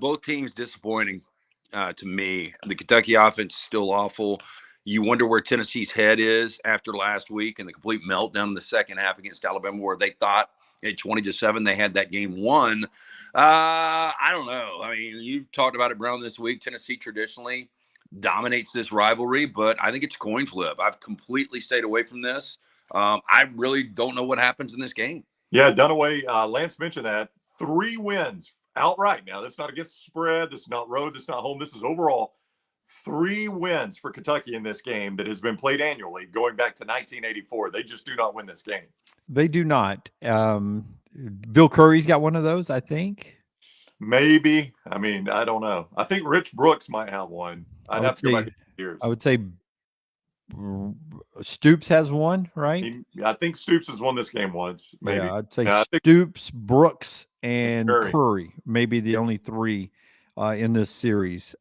Both teams disappointing to me. The Kentucky offense is still awful. You wonder where Tennessee's head is after last week and the complete meltdown in the second half against Alabama, where they thought at 20-7 they had that game won. I don't know. I mean, you've talked about it, Brown, this week. Tennessee traditionally dominates this rivalry, but I think it's a coin flip. I've completely stayed away from this. I really don't know what happens in this game. Yeah, Dunaway, Lance mentioned that. 3 wins outright. Now, that's not against the spread. This is not road. This is not home. This is overall 3 wins for Kentucky in this game that has been played annually going back to 1984. They just do not win this game. They do not. Bill Curry's got one of those, I think. Maybe. I mean, I don't know. I think Rich Brooks might have one. I'd have to go back years. I would say Stoops has one, right? I think Stoops has won this game once. Maybe. Yeah, I'd say Stoops, Brooks, and Curry may be the only 3 in this series.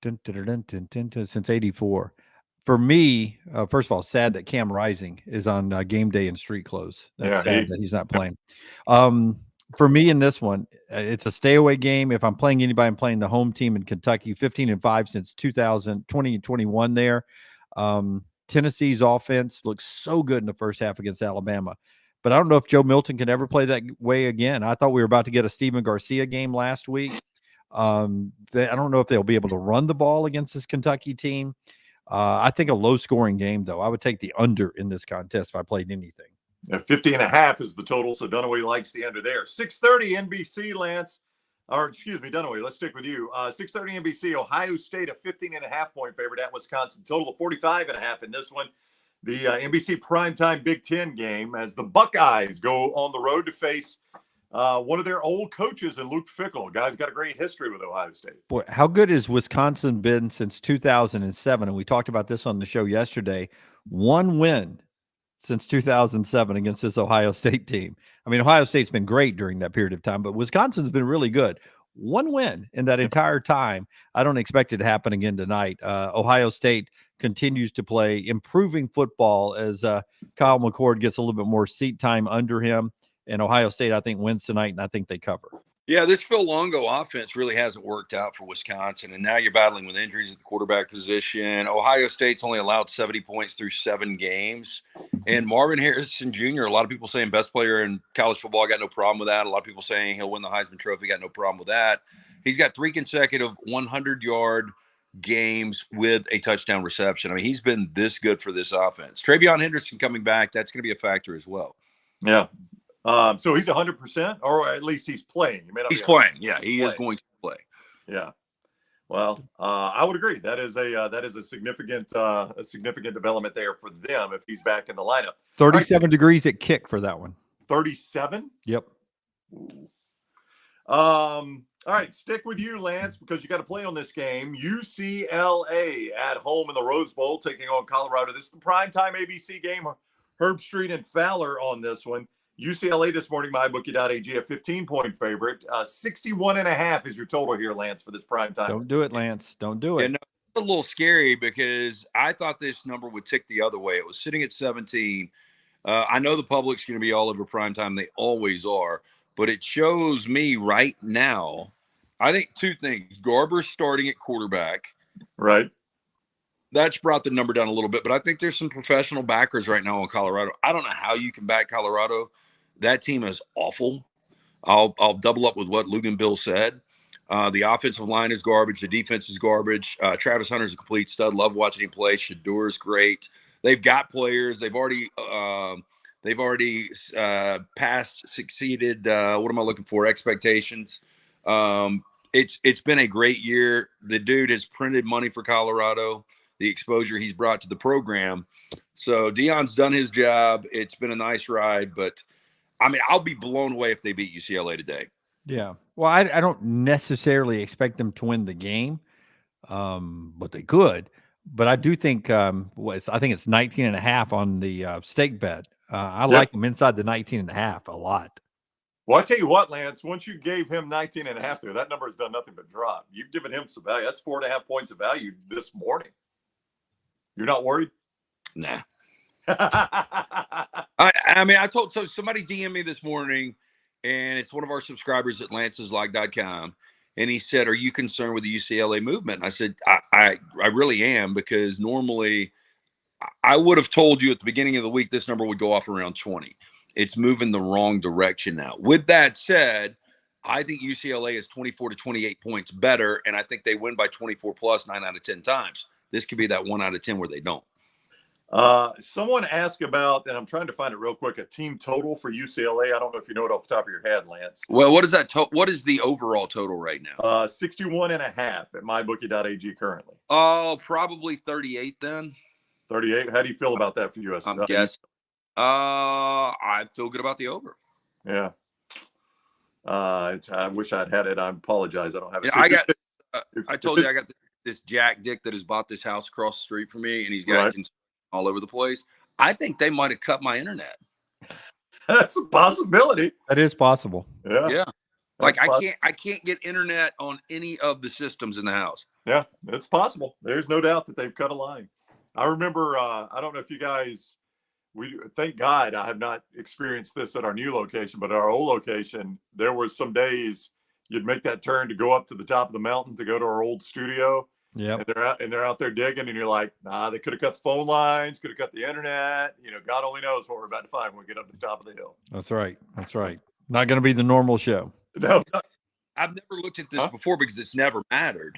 Since '84. For me, first of all, sad that Cam Rising is on game day in street clothes. That's sad that he's not playing. For me in this one, it's a stay away game. If I'm playing anybody, I'm playing the home team in Kentucky, 15-5 since 2021 there. Tennessee's offense looks so good in the first half against Alabama, but I don't know if Joe Milton can ever play that way again. I thought we were about to get a Steven Garcia game last week. I don't know if they'll be able to run the ball against this Kentucky team. I think a low scoring game, though. I would take the under in this contest if I played anything. 50.5 is the total, so Dunaway likes the under there. 6:30 NBC, Lance. Or excuse me, Dunaway, let's stick with you. 6:30 NBC, Ohio State, a 15.5 point favorite at Wisconsin. Total of 45.5 in this one. The NBC primetime Big Ten game as the Buckeyes go on the road to face one of their old coaches in Luke Fickell. Guy's got a great history with Ohio State. Boy, how good has Wisconsin been since 2007? And we talked about this on the show yesterday. 1 win since 2007 against this Ohio State team. I mean, Ohio State's been great during that period of time, but Wisconsin's been really good. 1 win in that entire time. I don't expect it to happen again tonight. Ohio State continues to play improving football as Kyle McCord gets a little bit more seat time under him. And Ohio State, I think, wins tonight, and I think they cover. Yeah, this Phil Longo offense really hasn't worked out for Wisconsin, and now you're battling with injuries at the quarterback position. Ohio State's only allowed 70 points through 7 games. And Marvin Harrison Jr., a lot of people saying best player in college football, got no problem with that. A lot of people saying he'll win the Heisman Trophy, got no problem with that. He's got 3 consecutive 100-yard games with a touchdown reception. I mean, he's been this good for this offense. TreVeyon Henderson coming back, that's going to be a factor as well. Yeah. So he's 100%, or at least he's playing. He's playing. Yeah, he is going to play. Yeah. Well, I would agree. That is a significant development there for them if he's back in the lineup. 37 degrees at kick for that one. 37? Yep. All right, stick with you, Lance, because you got to play on this game. UCLA at home in the Rose Bowl taking on Colorado. This is the primetime ABC game. Herb Street and Fowler on this one. UCLA this morning, mybookie.ag, a 15-point favorite. 61.5 is your total here, Lance, for this prime time. Don't do it, Lance. Don't do it. Yeah, no, it's a little scary because I thought this number would tick the other way. It was sitting at 17. I know the public's going to be all over prime time. They always are. But it shows me right now, I think 2 things. Garber's starting at quarterback. Right. That's brought the number down a little bit, but I think there's some professional backers right now in Colorado. I don't know how you can back Colorado. That team is awful. I'll double up with what Lugan Bill said. The offensive line is garbage. The defense is garbage. Travis Hunter's a complete stud. Love watching him play. Shadur's great. They've got players. They've already succeeded. What am I looking for? Expectations. It's been a great year. The dude has printed money for Colorado. The exposure he's brought to the program. So Deion's done his job. It's been a nice ride, but I mean, I'll be blown away if they beat UCLA today. Yeah. Well, I don't necessarily expect them to win the game, but they could. But I do think I think it's 19.5 on the stake bet. I like them inside the 19.5 a lot. Well, I tell you what, Lance, once you gave him 19.5 there, that number has done nothing but drop. You've given him some value. That's 4.5 points of value this morning. You're not worried? Nah. I mean, I told somebody DM me this morning, and it's one of our subscribers at lanceslock.com. And he said, "Are you concerned with the UCLA movement?" And I said, I really am, because normally I would have told you at the beginning of the week this number would go off around 20. It's moving the wrong direction now. With that said, I think UCLA is 24 to 28 points better, and I think they win by 24 plus 9 out of 10 times. This could be that 1 out of 10 where they don't. Someone asked about, and I'm trying to find it real quick, a team total for UCLA. I don't know if you know it off the top of your head, Lance. Well, what is that? What is the overall total right now? 61.5 at mybookie.ag currently. Oh, probably 38 then. 38. How do you feel about that for us? I'm guessing. I feel good about the over. Yeah. I wish I'd had it. I apologize. I don't have it. I told you I got this Jack Dick that has bought this house across the street from me, and he's got all over the place. I think they might have cut my internet. That's a possibility. That is possible. Yeah. Yeah. Like I can't get internet on any of the systems in the house. Yeah, it's possible. There's no doubt that they've cut a line. I remember, I don't know if you guys, thank God I have not experienced this at our new location, but at our old location, there were some days you'd make that turn to go up to the top of the mountain to go to our old studio. Yeah. And they're out there digging, and you're like, nah, they could have cut the phone lines, could have cut the internet. God only knows what we're about to find when we get up to the top of the hill. That's right. That's right. Not going to be the normal show. No. I've never looked at this before because it's never mattered.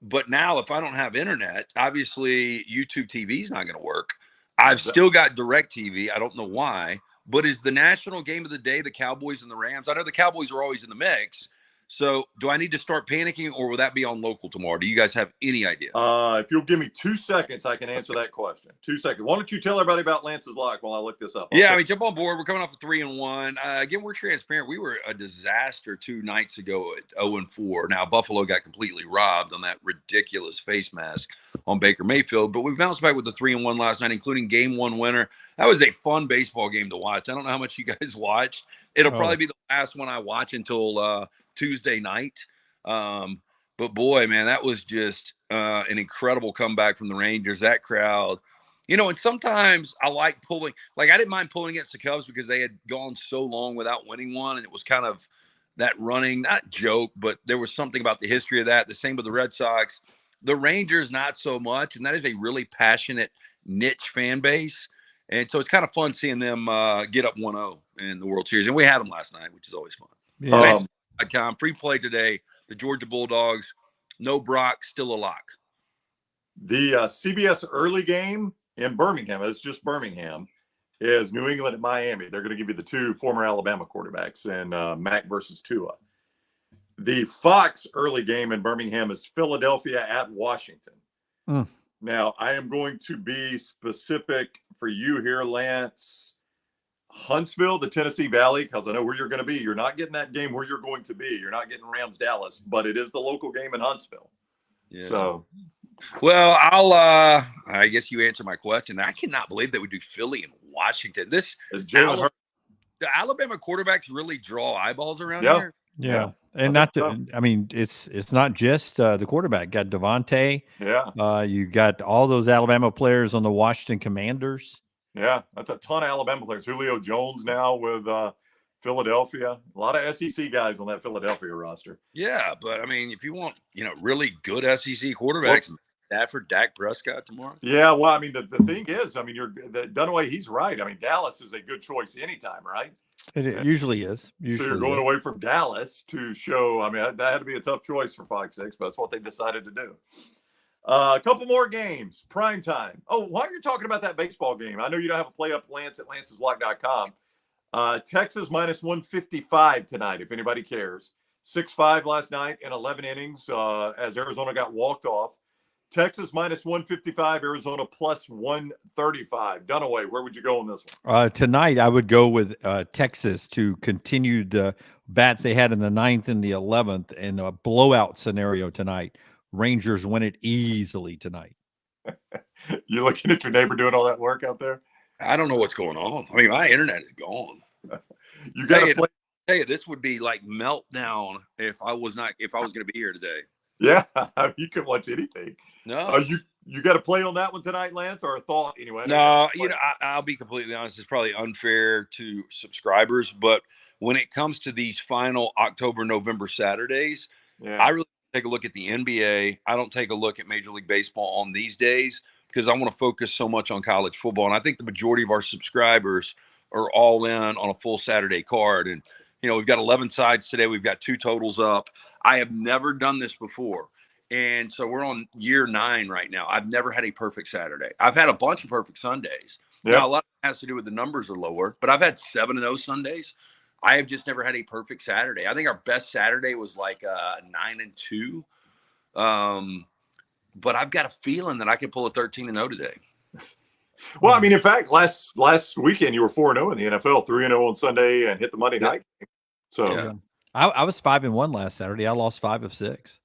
But now if I don't have internet, obviously YouTube TV is not going to work. I've still got DirecTV. I don't know why, but is the national game of the day the Cowboys and the Rams? I know the Cowboys are always in the mix. So do I need to start panicking, or will that be on local tomorrow? Do you guys have any idea? If you'll give me 2 seconds, I can answer that question. 2 seconds. Why don't you tell everybody about Lance's Lock while I look this up? Jump on board. We're coming off of 3-1. Again, we're transparent. We were a disaster 2 nights ago at 0-4. Now, Buffalo got completely robbed on that ridiculous face mask on Baker Mayfield, but we bounced back with the 3-1 last night, including game 1 winner. That was a fun baseball game to watch. I don't know how much you guys watched. It'll probably be the last one I watch until Tuesday night. But boy, man, that was just an incredible comeback from the Rangers. That crowd, and sometimes I like pulling, I didn't mind pulling against the Cubs because they had gone so long without winning one. And it was kind of that running, not joke, but there was something about the history of that. The same with the Red Sox. The Rangers, not so much. And that is a really passionate niche fan base. And so it's kind of fun seeing them get up 1-0 in the World Series. And we had them last night, which is always fun. Yeah. Free play today. The Georgia Bulldogs, no Brock, still a lock. The CBS early game in Birmingham, it's just Birmingham, is New England at Miami. They're going to give you the 2 former Alabama quarterbacks in Mac versus Tua. The Fox early game in Birmingham is Philadelphia at Washington. Now, I am going to be specific for you here, Lance. Huntsville, the Tennessee Valley, because I know where you're going to be. You're not getting that game where you're going to be. You're not getting Rams Dallas, but it is the local game in Huntsville. Yeah. So, well, I guess you answered my question. I cannot believe that we do Philly and Washington. The Alabama quarterbacks really draw eyeballs around here. Yeah. And it's not just the quarterback. Got Devontae. Yeah. You got all those Alabama players on the Washington Commanders. Yeah, that's a ton of Alabama players. Julio Jones now with Philadelphia. A lot of SEC guys on that Philadelphia roster. Yeah, but I mean, if you want, really good SEC quarterbacks, Stafford, Dak Prescott tomorrow. Yeah, well, I mean, the thing is, I mean, Dunaway, he's right. I mean, Dallas is a good choice anytime, right? It usually is. So you're going away from Dallas to show. I mean, that had to be a tough choice for Fox 6, but that's what they decided to do. A couple more games, prime time. Oh, while you're talking about that baseball game, I know you don't have a play up, Lance, at lanceslock.com. Texas minus 155 tonight, if anybody cares. 6-5 last night in 11 innings as Arizona got walked off. Texas minus 155, Arizona plus 135. Dunaway, where would you go on this one? Tonight, I would go with Texas to continue the bats they had in the 9th and the 11th in a blowout scenario tonight. Rangers win it easily tonight. You're looking at your neighbor doing all that work out there? I don't know what's going on. I mean, my internet is gone. You got to play. Hey, this would be like meltdown if I was going to be here today. Yeah, you can watch anything. No, you got to play on that one tonight, Lance, or a thought anyway. No, I'll be completely honest. It's probably unfair to subscribers, but when it comes to these final October, November Saturdays, I really take a look at the NBA. I don't take a look at Major League Baseball on these days because I want to focus so much on college football. And I think the majority of our subscribers are all in on a full Saturday card. And, we've got 11 sides today. We've got 2 totals up. I have never done this before. And so we're on year 9 right now. I've never had a perfect Saturday. I've had a bunch of perfect Sundays. Yep. Now, a lot of it has to do with the numbers are lower, but I've had 7 of those Sundays. I have just never had a perfect Saturday. I think our best Saturday was like 9-2. But I've got a feeling that I could pull a 13-0 today. Well, I mean, in fact, last weekend you were 4-0 in the NFL, 3-0 on Sunday, and hit the Monday night game. So yeah. I was 5-1 last Saturday. I lost 5 of 6.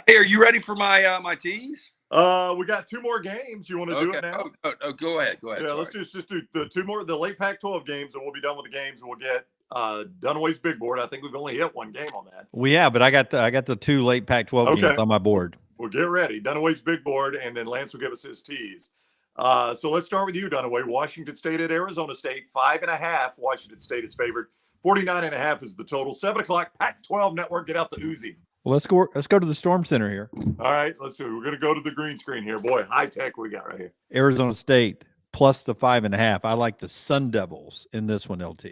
Hey, are you ready for my teas? We got 2 more games. You want to do it now? Oh, go ahead. Yeah, sorry. Let's just do the 2 more, the late Pac-12 games, and we'll be done with the games, and we'll get Dunaway's big board. I think we've only hit 1 game on that. Well, yeah, but I got the 2 late Pac-12 games on my board. Well, get ready. Dunaway's big board, and then Lance will give us his teas. So let's start with you, Dunaway. Washington State at Arizona State, 5.5. Washington State is favored. 49.5 is the total. 7 o'clock, Pac-12 Network. Get out the Uzi. Well, let's go to the Storm Center here. All right, let's see. We're going to go to the green screen here. Boy, high tech we got right here. Arizona State plus the 5.5. I like the Sun Devils in this one, LT.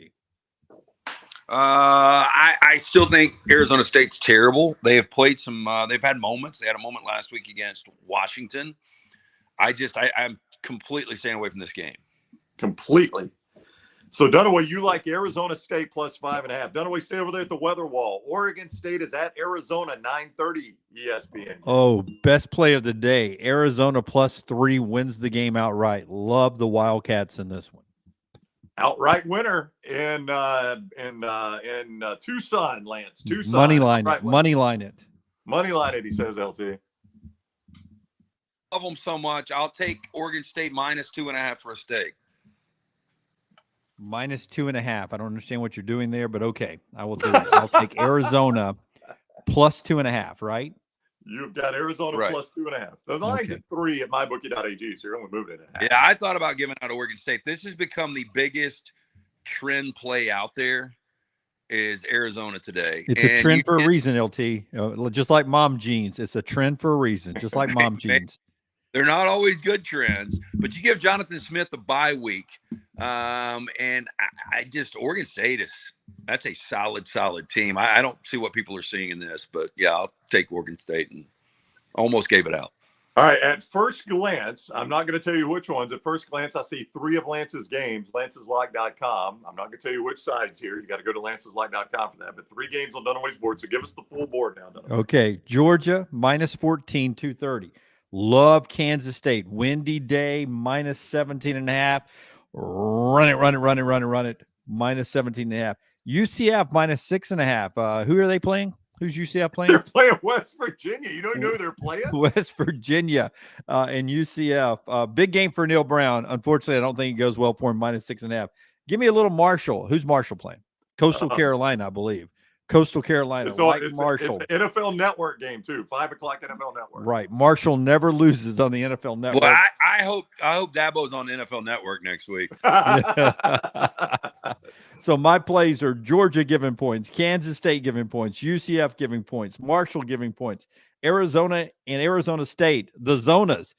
I still think Arizona State's terrible. They have played some. They've had moments. They had a moment last week against Washington. I'm completely staying away from this game. Completely. So, Dunaway, you like Arizona State plus 5.5. Dunaway, stay over there at the weather wall. Oregon State is at Arizona, 9:30 ESPN. Oh, best play of the day. Arizona plus 3 wins the game outright. Love the Wildcats in this one. Outright winner in Tucson, Lance. Tucson. Money line it. Money line it. Money line it, he says, LT. Love them so much. I'll take Oregon State minus 2.5 for a steak. Minus 2.5. I don't understand what you're doing there, but okay. I will do it. I'll take Arizona plus 2.5, right? You've got Arizona plus 2.5. The line's at 3 at mybookie.ag, so you're only moving it at half. Yeah, I thought about giving out Oregon State. This has become the biggest trend play out there is Arizona today. It's a trend for a reason, LT. Just like mom jeans. It's a trend for a reason, just like mom jeans. They're not always good trends, but you give Jonathan Smith the bye week. And I just, Oregon State that's a solid team. I don't see what people are seeing in this, but yeah, I'll take Oregon State and almost gave it out. All right. At first glance, I'm not going to tell you which ones. At first glance, I see 3 of Lance's games, lanceslock.com. I'm not going to tell you which sides here. You got to go to lanceslock.com for that. But 3 games on Dunaway's board. So give us the full board now, Dunaway. Okay. Georgia, minus 14, 230. Love Kansas State. Windy day, minus 17.5. Run it. Minus 17.5. UCF, minus 6.5. Who are they playing? Who's UCF playing? They're playing West Virginia. You don't know who they're playing? West Virginia and UCF. Big game for Neil Brown. Unfortunately, I don't think it goes well for him, minus 6.5. Give me a little Marshall. Who's Marshall playing? Coastal Carolina, I believe. Coastal Carolina. It's Marshall. It's an NFL Network game, too. 5 o'clock NFL Network. Right. Marshall never loses on the NFL Network. Well, I hope Dabo's on the NFL Network next week. So my plays are Georgia giving points, Kansas State giving points, UCF giving points, Marshall giving points, Arizona and Arizona State, the Zonas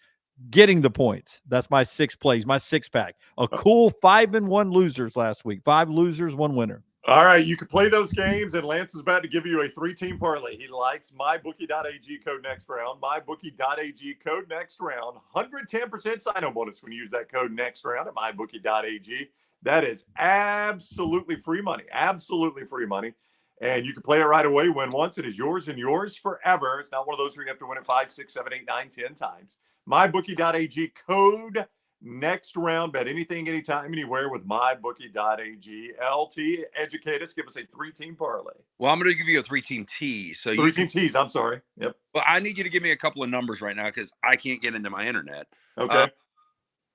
getting the points. That's my 6 plays, my 6-pack. A cool 5-1 losers last week. 5 losers, 1 winner. All right, you can play those games, and Lance is about to give you a 3-team parlay. He likes mybookie.ag code next round. Mybookie.ag code next round. 110% sign-on bonus when you use that code next round at mybookie.ag. That is absolutely free money. Absolutely free money. And you can play it right away. Win once. It is yours and yours forever. It's not one of those where you have to win it 5, 6, 7, 8, 9, 10 times. Mybookie.ag code next round. Bet anything, anytime, anywhere with mybookie.ag. LT, educate us. Give us a 3-team parlay. Well, I'm going to give you a 3-team tease. So 3-team tease. I'm sorry. Yep. Well, I need you to give me a couple of numbers right now because I can't get into my internet. Okay.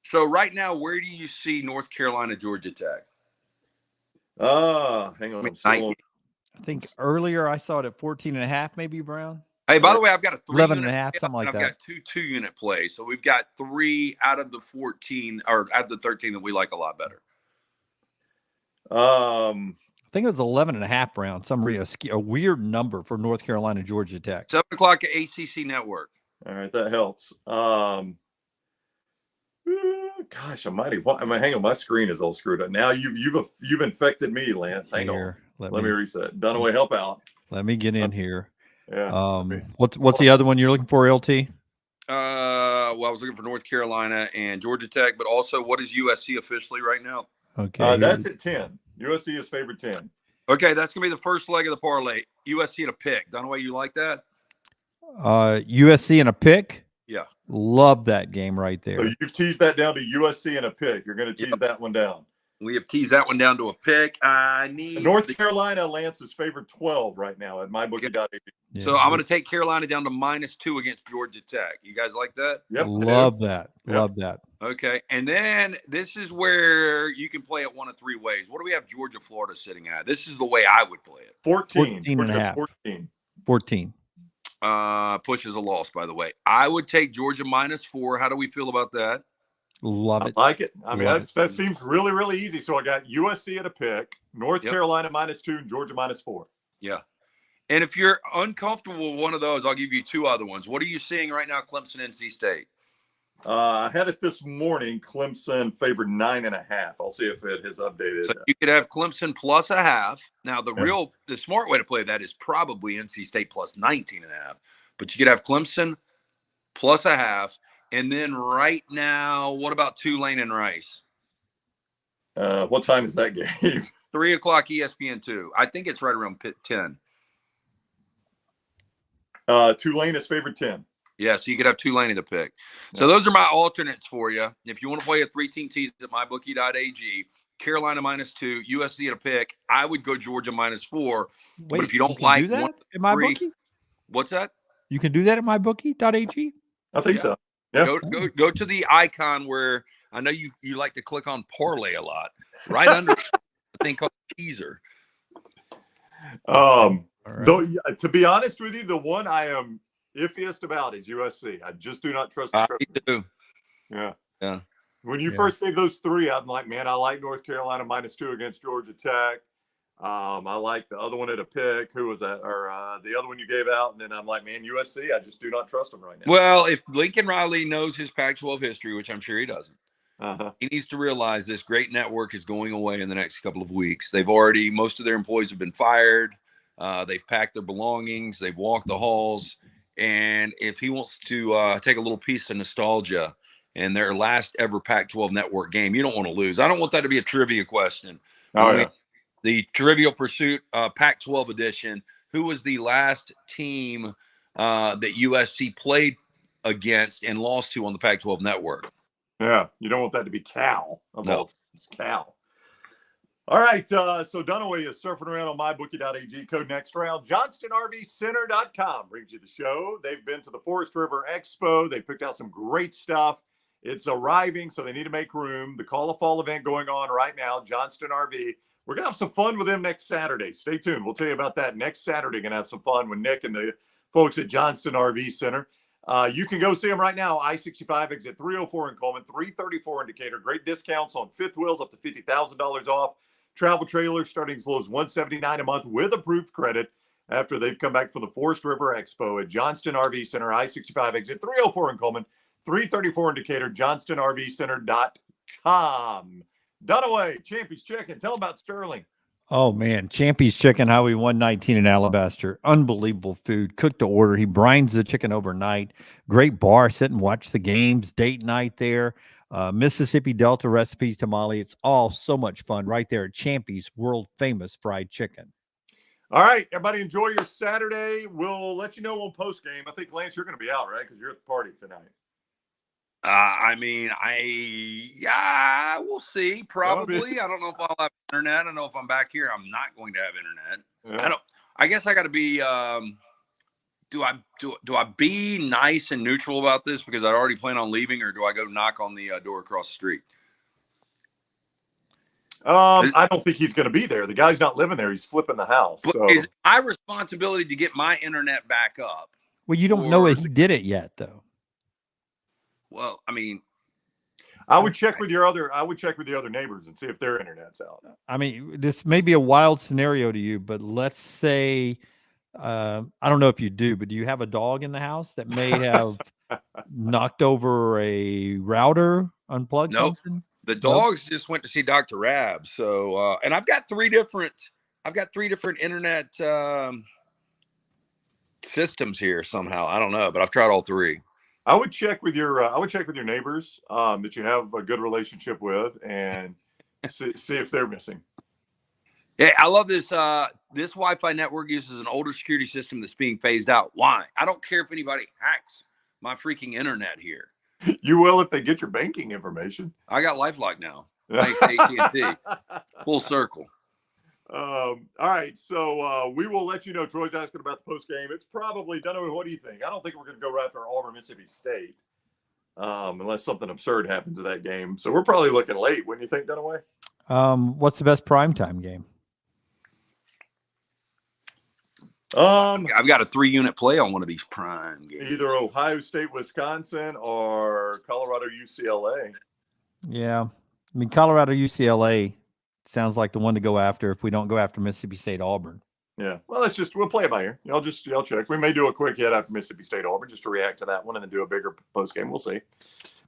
So right now, where do you see North Carolina, Georgia Tech? Hang on. I mean, I think earlier I saw it at 14.5, maybe, Brown. Hey, by the way, I've got a 11.5, something like I've that. got two 2-unit plays. So we've got 3 out of the 14 or out of the 13 that we like a lot better. I think it was 11.5, Brown. A weird number for North Carolina, Georgia Tech. 7 o'clock at ACC Network. All right, that helps. Gosh almighty. Hang on, my screen is all screwed up. Now you've infected me, Lance. Hang on. Let me reset. Dunaway, help out. Let me get in here. Yeah. What's the other one you're looking for, LT? Well, I was looking for North Carolina and Georgia Tech, but also what is USC officially right now? Okay. That's at 10. USC is favored 10. Okay, that's gonna be the first leg of the parlay. USC and a pick. Dunaway, you like that? USC and a pick? Yeah. Love that game right there. So you've teased that down to USC and a pick. You're going to tease that one down. We have teased that one down to a pick. I need North Carolina. Lance is favored 12 right now at mybookie.ag. Yeah. So I'm going to take Carolina down to -2 against Georgia Tech. You guys like that? Yep. Love that. Yep. Love that. Okay. And then this is where you can play it one of 3 ways. What do we have Georgia, Florida sitting at? This is the way I would play it. 14 and a half. 14. Pushes a loss, by the way. I would take Georgia -4. How do we feel about that? Love it. I like it. I mean, that seems really, really easy. So I got USC at a pick, North Carolina -2, and Georgia -4. Yeah. And if you're uncomfortable with one of those, I'll give you 2 other ones. What are you seeing right now, Clemson, NC State? I had it this morning. Clemson favored 9.5. I'll see if it has updated. So you could have Clemson +0.5. Now, the smart way to play that is probably NC State +19.5. But you could have Clemson +0.5. And then right now, what about Tulane and Rice? What time is that game? 3 o'clock ESPN2. I think it's right around 10. Tulane is favored 10. Yeah, so you could have Tulane at the pick. So those are my alternates for you. If you want to play a 3-team tease at mybookie.ag, Carolina -2, USC at a pick, I would go Georgia -4. Wait, but if you don't do like that one, at MyBookie? What's that? You can do that at mybookie.ag? I think so. Yeah. Go to the icon where I know you like to click on parlay a lot. Right under a thing called teaser. Though, to be honest with you, the one I am iffiest about is USC. I just do not trust the Me too. Yeah. When you first gave those 3, I'm like, man, I like North Carolina -2 against Georgia Tech. I like the other one at a pick. Who was that? Or the other one you gave out. And then I'm like, man, USC, I just do not trust them right now. Well, if Lincoln Riley knows his Pac-12 history, which I'm sure he doesn't, he needs to realize this great network is going away in the next couple of weeks. Most of their employees have been fired. They've packed their belongings. They've walked the halls. And if he wants to take a little piece of nostalgia in their last ever Pac-12 network game, you don't want to lose. I don't want that to be a trivia question. The Trivial Pursuit Pac-12 edition, who was the last team that USC played against and lost to on the Pac-12 network? Yeah, you don't want that to be Cal. No. It's Cal. All right, so Dunaway is surfing around on mybookie.ag, code next round. JohnstonRVCenter.com brings you the show. They've been to the Forest River Expo. They picked out some great stuff. It's arriving, so they need to make room. The Call of Fall event going on right now, Johnston RV. We're going to have some fun with them next Saturday. Stay tuned. We'll tell you about that next Saturday. Going to have some fun with Nick and the folks at Johnston RV Center. You can go see them right now. I-65 exit 304 in Coleman, 334 indicator. Great discounts on fifth wheels, up to $50,000 off. Travel trailers starting as low as $179 a month with approved credit after they've come back for the Forest River Expo at Johnston RV Center, I-65 exit 304 in Coleman, 334 indicator, johnstonrvcenter.com. Dunaway, Champy's Chicken. Tell them about Sterling. Oh, man. Champy's Chicken, Highway 119 in Alabaster. Unbelievable food. Cooked to order. He brines the chicken overnight. Great bar. Sit and watch the games. Date night there. Mississippi Delta recipes, tamale. It's all so much fun right there at Champy's world-famous fried chicken. All right, everybody, enjoy your Saturday. We'll let you know on post-game. I think, Lance, you're going to be out, right? Because you're at the party tonight. We'll see. Probably. I don't know if I'll have internet. I don't know if I'm back here. I'm not going to have internet. Yeah. I guess I got to be. Do I be nice and neutral about this because I already plan on leaving, or do I go knock on the door across the street? I don't think he's going to be there. The guy's not living there. He's flipping the house. But so is my responsibility to get my internet back up? Well, you don't know if he did it yet, though. Well, I mean, I would check with your other. I would check with the other neighbors and see if their internet's out. I mean, this may be a wild scenario to you, but let's say, I don't know if you do, but do you have a dog in the house that may have knocked over a router, unplugged something? The dogs just went to see Dr. Rab. So, and I've got three different internet systems here somehow. I don't know, but I've tried all three. I would check with your neighbors that you have a good relationship with, and see if they're missing. Yeah, I love this. This Wi-Fi network uses an older security system that's being phased out. Why? I don't care if anybody hacks my freaking internet here. You will if they get your banking information. I got LifeLock now. Thanks to AT&T. Full circle. All right, so we will let you know. Troy's asking about the post game. It's probably Dunaway. What do you think? I don't think we're going to go right after Auburn, Mississippi State, unless something absurd happens in that game. So we're probably looking late. Wouldn't you think, Dunaway? What's the best primetime game? I've got a 3-unit play on one of these prime games. Either Ohio State, Wisconsin, or Colorado, UCLA. Yeah, I mean Colorado, UCLA sounds like the one to go after if we don't go after Mississippi State, Auburn. Yeah, well, we'll play it by ear. Y'all check. We may do a quick hit after Mississippi State, Auburn, just to react to that one, and then do a bigger post game. We'll see.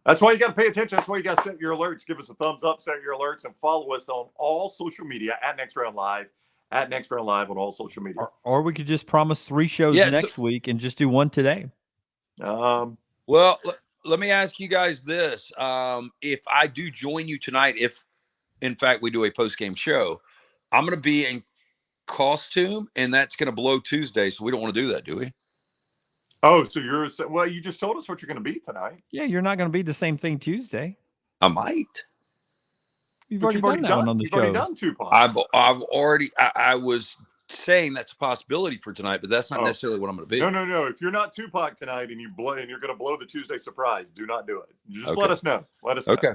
That's why you got to pay attention. That's why you got to set your alerts. Give us a thumbs up, set your alerts, and follow us on all social media at Next Round Live. At Next Round Live on all social media. Or we could just promise 3 shows next week and just do one today. Well, let me ask you guys this. If I do join you tonight, if in fact we do a post-game show, I'm going to be in costume, and that's going to blow Tuesday, so we don't want to do that, do we? Oh, so you just told us what you're going to be tonight. Yeah, you're not going to be the same thing Tuesday. I might. You've already done that one on the show. You've already done Tupac. I've already. I was saying that's a possibility for tonight, but that's not necessarily what I'm going to be. No. If you're not Tupac tonight and you're going to blow the Tuesday surprise, do not do it. Just let us know. Let us know. Okay.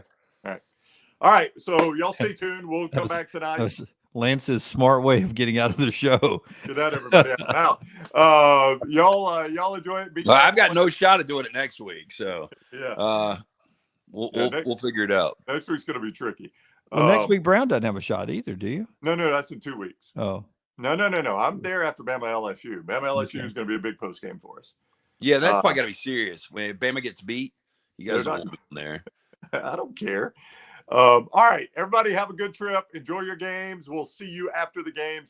All right. So y'all stay tuned. We'll come back tonight. That was Lance's smart way of getting out of the show. Good night, everybody. Now, y'all enjoy it. Well, I've got no shot at doing it next week, so yeah. We'll figure it out. Next week's going to be tricky. Well, next week Brown doesn't have a shot either, do you? No, that's in 2 weeks. Oh. No. I'm there after Bama LSU. Bama LSU is going to be a big post game for us. Yeah, that's probably got to be serious. When Bama gets beat, you guys won't be there. I don't care. All right, everybody have a good trip. Enjoy your games. We'll see you after the games.